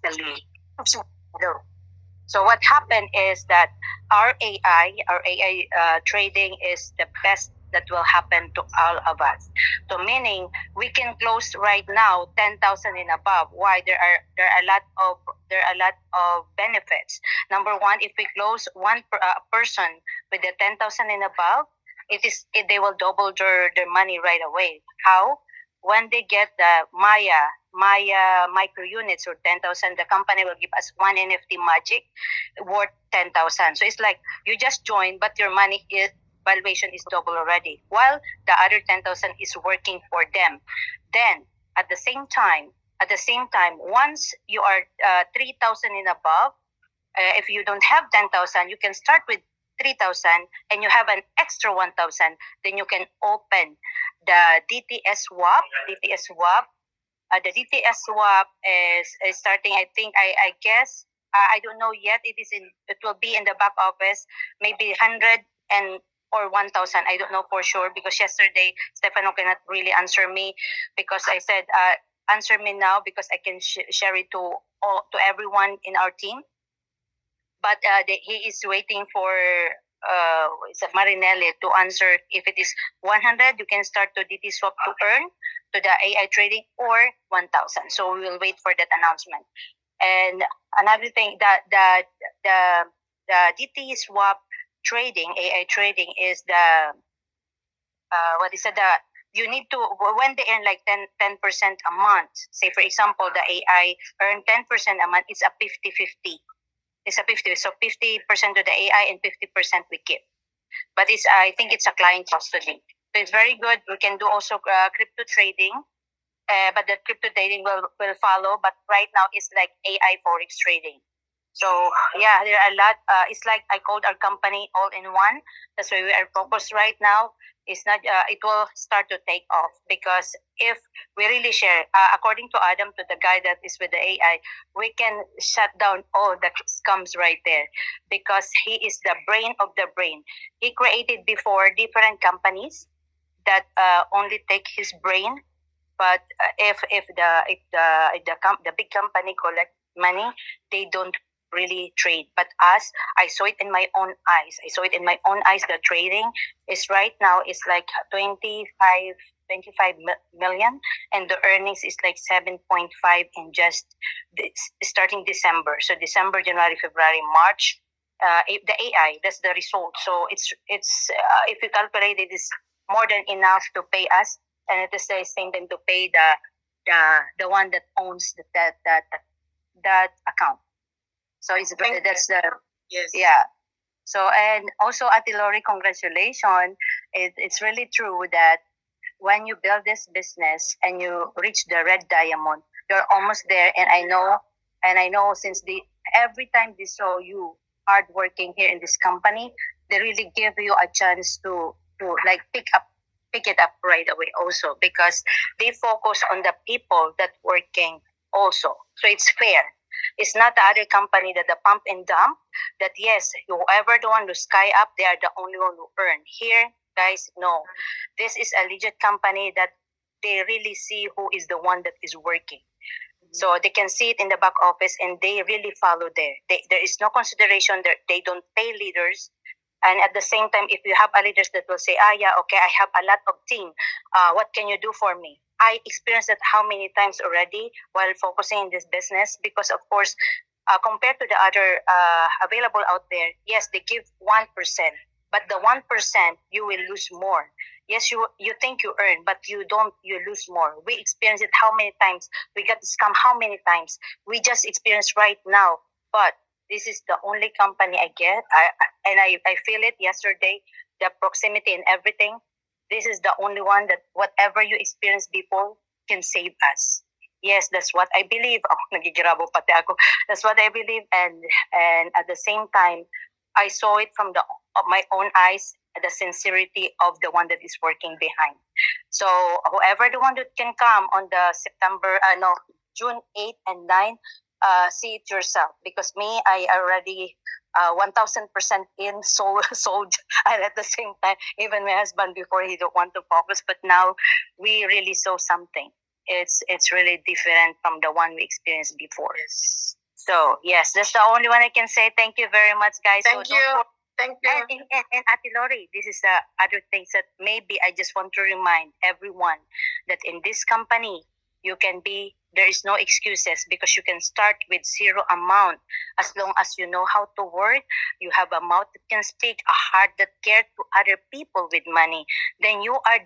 So what happened is that our AI trading is the best that will happen to all of us. So meaning we can close right now 10,000 and above. Why? There are a lot of benefits. Number one, if we close one person with the 10,000 and above, they will double their money right away. How? When they get the Maya micro units or 10,000, the company will give us one NFT magic worth 10,000. So it's like you just joined, but your money valuation is double already, while the other 10,000 is working for them. Then at the same time, once you are 3,000 and above, if you don't have 10,000, you can start with 3,000 and you have an extra 1,000. Then you can open the DTS swap. The DTS swap is starting. I think I guess I don't know yet. It will be in the back office, maybe 100 or 1,000. I don't know for sure because yesterday Stefano cannot really answer me because I said answer me now because I can share it to everyone in our team. But he is waiting for Marinelli to answer if it is 100. You can start to DT swap to earn to the AI trading or 1,000. So we will wait for that announcement. And another thing that the DT swap trading, AI trading is the you need to, when they earn like 10% a month, say for example, the AI earn 10% a month, it's a 50-50. It's a 50. So 50% to the AI and 50% we keep. But I think it's a client custody. So it's very good. We can do also crypto trading, but the crypto trading will follow. But right now it's like AI forex trading. So yeah, there are a lot. It's like I called our company all in one. That's why we are focused right now. It's not. It will start to take off because if we really share, according to Adam, to the guy that is with the AI, we can shut down all the scums right there because he is the brain of the brain. He created before different companies that only take his brain. But if the big company collect money, they don't really trade. But us, I saw it in my own eyes. The trading is right now is like 25 million, and the earnings is like 7.5 in just starting December. So December, January, February, March. The AI, that's the result. So it's if you calculate it, is more than enough to pay us, and at the same time to pay the one that owns that account. So that's the Yes. yeah. So and also Ate Lori, congratulations. It's really true that when you build this business and you reach the red diamond, you're almost there. And I know since every time they saw you hard working here in this company, they really give you a chance to like pick it up right away also because they focus on the people that working also. So it's fair. It's not the other company that the pump and dump that yes, whoever the one who sky up, they are the only one who earn. Here, guys, no. This is a legit company that they really see who is the one that is working. So they can see it in the back office and they really follow there. There is no consideration there. They don't pay leaders. And at the same time, if you have a leaders that will say, yeah, okay, I have a lot of team. What can you do for me? I experienced that how many times already while focusing in this business because, of course, compared to the other available out there, yes, they give 1%. But the 1%, you will lose more. Yes, you think you earn, but you don't, you lose more. We experienced it how many times? We got scam how many times? We just experienced right now. But this is the only company I get. I feel it yesterday, the proximity and everything. This is the only one that whatever you experienced before can save us. Yes, that's what I believe. Oh, nagigirabo pati ako. That's what I believe. And at the same time, I saw it from my own eyes, the sincerity of the one that is working behind. So whoever the one that can come on the June 8 and 9, see it yourself. Because me, I already 1,000% in sold, and at the same time, even my husband before he don't want to focus, but now we really saw something. It's really different from the one we experienced before. Yes. So yes, that's the only one I can say. Thank you very much, guys. Thank you. Thank you. And Ate Lori, this is the other things that maybe I just want to remind everyone that in this company, there is no excuses because you can start with zero amount as long as you know how to work, you have a mouth that can speak, a heart that cares to other people with money, then you are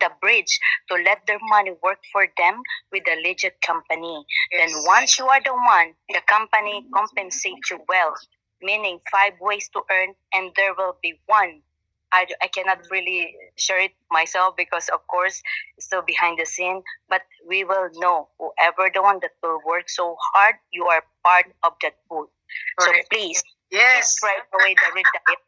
the bridge to let their money work for them with a legit company. Yes. Then once you are the one, the company compensates you well, meaning 5 ways to earn and there will be one. I cannot really share it myself because of course it's still behind the scene, but we will know whoever the one that will work so hard, you are part of that pool. So Correct. please, Yes. hit right away the red diet.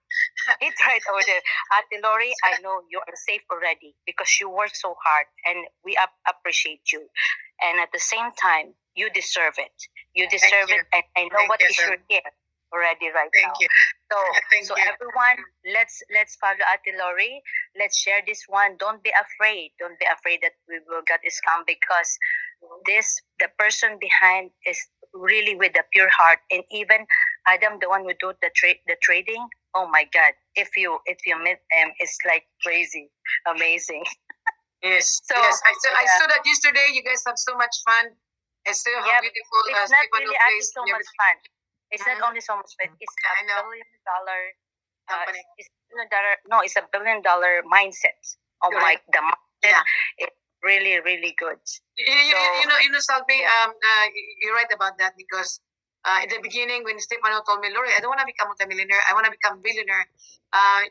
Hit right over there. Ate Lori, I know you are safe already because you work so hard and we appreciate you. And at the same time, you deserve it. You deserve you. it, and I know Thank what you, is sir. your gift already right Thank now. you. So, Thank so you. everyone, let's follow Ate Lori. Let's share this one. Don't be afraid. Don't be afraid that we will get this scam because the person behind is really with a pure heart. And even Adam, the one who do the trading. Oh my God! If you meet him, it's like crazy, amazing. Yes. So, yes. I yeah. saw that yesterday. You guys have so much fun. I saw how Yep. beautiful It's not Stefano really actually plays so and much everything. fun. It's not Mhm. only so much fun. It's I $1 know. billion. Company. It's $1 billion. No, it's $1 billion mindset. Oh my, Correct. the market Yeah. is really, really good. Salvi, you're right about that because in the beginning when Stefano told me, Lori, I don't want to become multimillionaire, I want to become billionaire.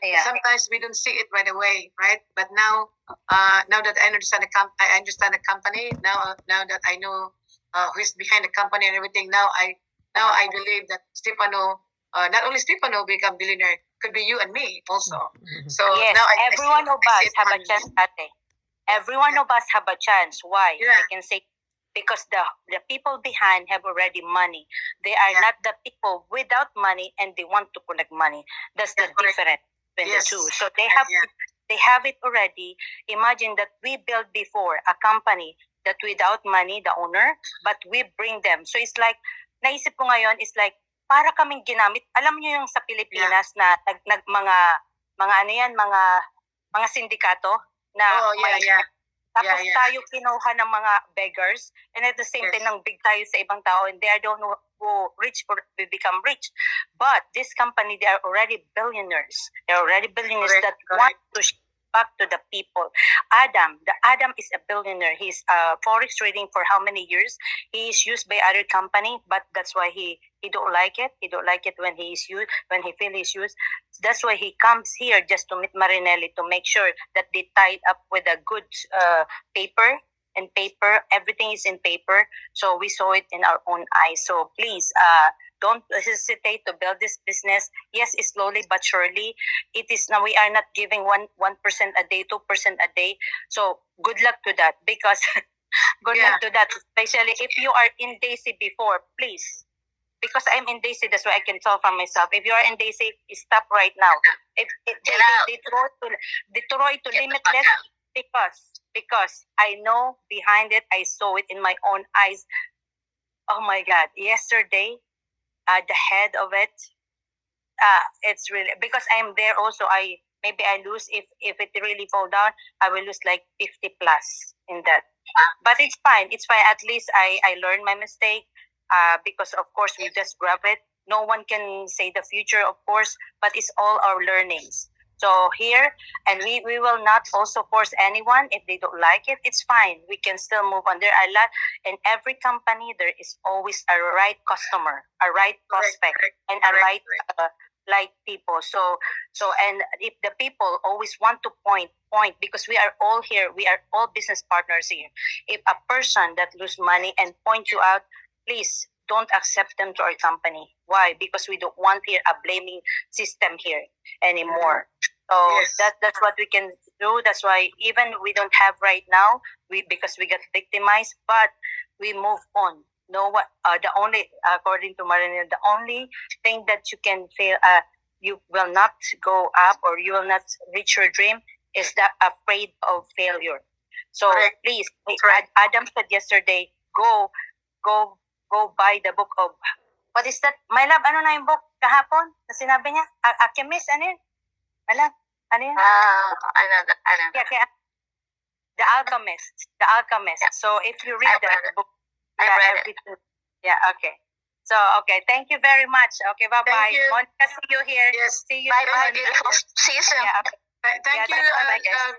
Yeah. Sometimes we don't see it right away, right? But now that I understand I understand the company now. Now that I know who's behind the company and everything, now I believe that Stefano, not only Stefano become billionaire, could be you and me also. So Yes, now everyone of I see us it have a coming. chance, ate. Everyone of us have a chance. Why? Yeah. I can say because the people behind have already money. They are Yeah. not the people without money and they want to collect money. That's the Yeah, correct. difference between Yes. the two. So they Yeah. have it already. Imagine that we built before a company that without money, the owner, but we bring them. So it's like, naisip ko ngayon, is like, para kaming ginamit. Alam niyo yung sa Pilipinas na mga ano yan, mga sindikato na Oh, yeah, yeah. tapos Yeah. tayo kinuha ng mga beggars and at the same Yes. time nang big tayo sa ibang tao and they are the one who rich or we become rich. But this company, they are already billionaires. They're already billionaires Correct, that want to ship back to the people. Adam is a billionaire. He's forex trading for how many years? He is used by other company, but that's why he don't like it. He don't like it when he is used, when he feel he's used. That's why he comes here just to meet Marinelli to make sure that they tied up with a good paper. And paper, everything is in paper. So we saw it in our own eyes. So please, don't hesitate to build this business. Yes, it's slowly but surely. It is now we are not giving 1% a day, 2% a day. So good luck to that because good luck to that. Especially if you are in Daisy before, please. Because I'm in Daisy, that's why I can tell from myself. If you are in Daisy, stop right now. If they throw it to limitless because I know behind it, I saw it in my own eyes. Oh my God! Yesterday, the head of it, it's really because I'm there also. I lose if it really fall down. I will lose like 50 plus in that. But it's fine. It's fine. At least I learned my mistake. Because of course we just grab it. No one can say the future, of course, but it's all our learnings. So here, and we will not also force anyone if they don't like it. It's fine. We can still move on. There are a lot in every company. There is always a right customer, a right prospect, and a right like people. So and if the people always want to point because we are all here. We are all business partners here. If a person that lose money and point you out, please don't accept them to our company. Why? Because we don't want here a blaming system here anymore. So that's what we can do. That's why even we don't have right now, because we got victimized, but we move on. No, what the only according to Marinel, the only thing that you can fail, you will not go up or you will not reach your dream is that afraid of failure. So please, Adam said yesterday, go buy the book of, what is that? My love, ano na yung book kahapon na sinabi niya? Alchemist, ano yun? My love, ano yun? Yeah, The Alchemist. Yeah. So if you read that book, everything. Yeah, okay. So, okay, thank you very much. Okay, bye-bye. Thank you. Monica, see you here. Yes. See you. Bye-bye, beautiful. See you soon. Yeah, okay. Thank you. Bye-bye, guys.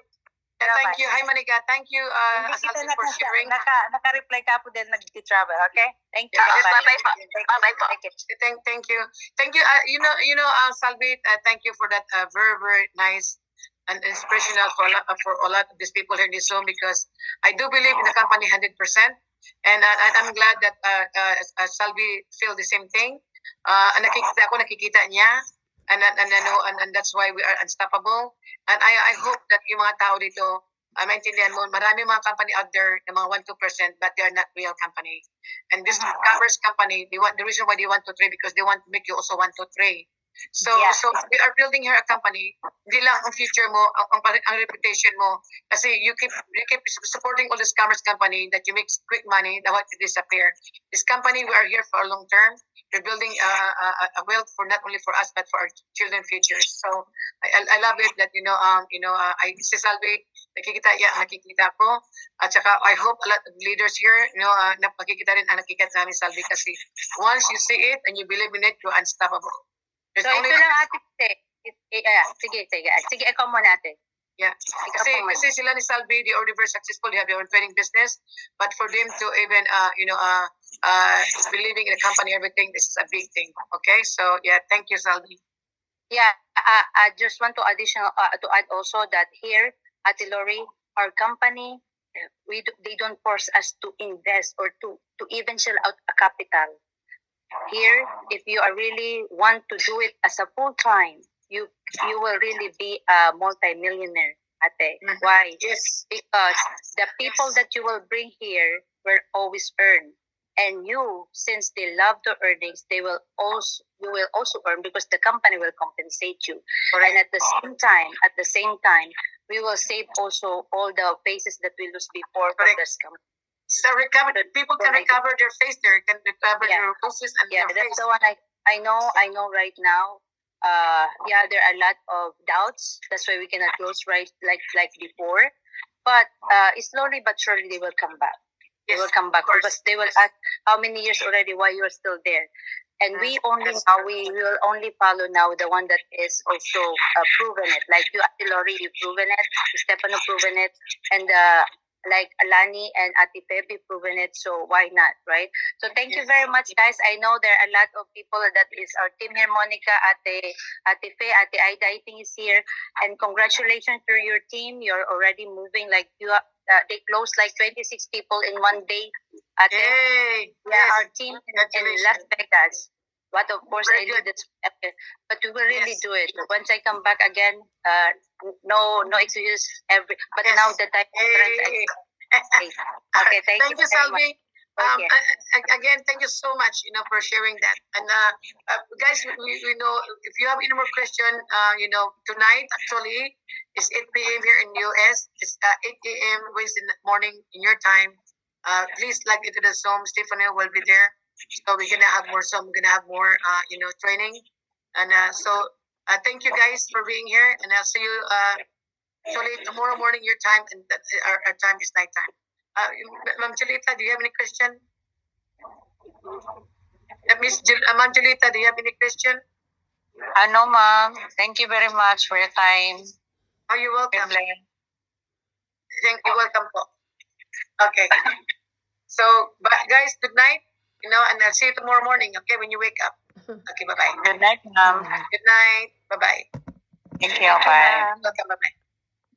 Thank you. Hi, Monica. Thank you, Asalsi, for sharing. Naka-reply ka po din nag-travel, okay? Thank you. Bye-bye. Bye-bye po. Thank you. Thank you. Salvi, thank you for that very, very nice and inspirational for a lot of these people here in this Zoom, because I do believe in the company 100%. And I'm glad that Salvi feel the same thing. Nakikita niya. And that's why we are unstoppable. And I hope that yung mga tao dito, maintindihan mo, marami mga company out there na mga 1-2%, but they are not real company. And this Commerce company, the reason why they want to trade, because they want to make you also want to trade. So we are building here a company. Hindi lang ang future mo, ang reputation mo. Kasi you keep supporting all this commerce company that you make quick money that want to disappear. This company, we are here for a long term. We're building a wealth for not only for us but for our children futures. So I love it that I si Salvi nakikita ko, at saka I hope a lot of leaders here nakikita rin ang nakikita namin Salvi, kasi once you see it and you believe in it, you're unstoppable. So ito lang ate. Sige, ikaw muna ate. Yeah. Kasi sila ni Salvi, they already very successful. They have their own training business. But for them to even, believing in the company, everything, this is a big thing. Okay. So, yeah, thank you, Salvi. Yeah, I just want to add also that here at Lori, our company, they don't force us to invest or to even shell out a capital. Here, if you are really want to do it as a full time, you will really be a multi-millionaire. Ate. Mhm. Why? Yes. Because the people that you will bring here will always earn. And you, since they love the earnings, you will also earn because the company will compensate you. Correct. And at the same time, we will save also all the faces that we lose before from Correct. this company. So people can recover their face there, can recover Yeah. their faces and Yeah, their that's face. the one I know right now. There are a lot of doubts. That's why we cannot close right like before. But slowly but surely they will come back. They Yes, will come back of course. because they will Yes. ask how many years already why you are still there. And we only Yes. now we will only follow now the one that is also proven it. Like you, Ate Lori, you've proven it. Stefano proven it, and like Alani and Ate Pepe proven it. So why not, right? So thank you Yes. very much, guys. I know there are a lot of people that is our team here. Monica, Ate Fe, Ate Aida, I think is here, and congratulations to your team. You're already moving like you. They closed like 26 people in one day. Ate. Hey. Yeah, Yes. our team in Las Vegas. But of course, Very I good. did this, but we will really Yes. do it. Once I come back again, no excuses. But Yes. now the time difference. Hey. Okay, thank you very Salvi. much. Okay. Again, thank you so much, for sharing that. And guys, we know if you have any more question, tonight actually is 8 p.m. here in US. It's 8 a.m. Wednesday morning in your time. Please log into the Zoom. Stephanie will be there. So we're gonna have more. So I'm gonna have more, training. And thank you guys for being here. And I'll see you actually tomorrow morning your time, and that our time is night time. Ma'am Julita, do you have any question? Ma'am Julita, do you have any question? No, ma'am. Thank you very much for your time. Oh, you're welcome. God bless. Thank you. Welcome po. Okay. So, guys, good night. And I'll see you tomorrow morning. Okay, when you wake up. Okay, bye bye. Good night, ma'am. Good night. Bye bye. Thank you. Bye. Welcome. Bye bye.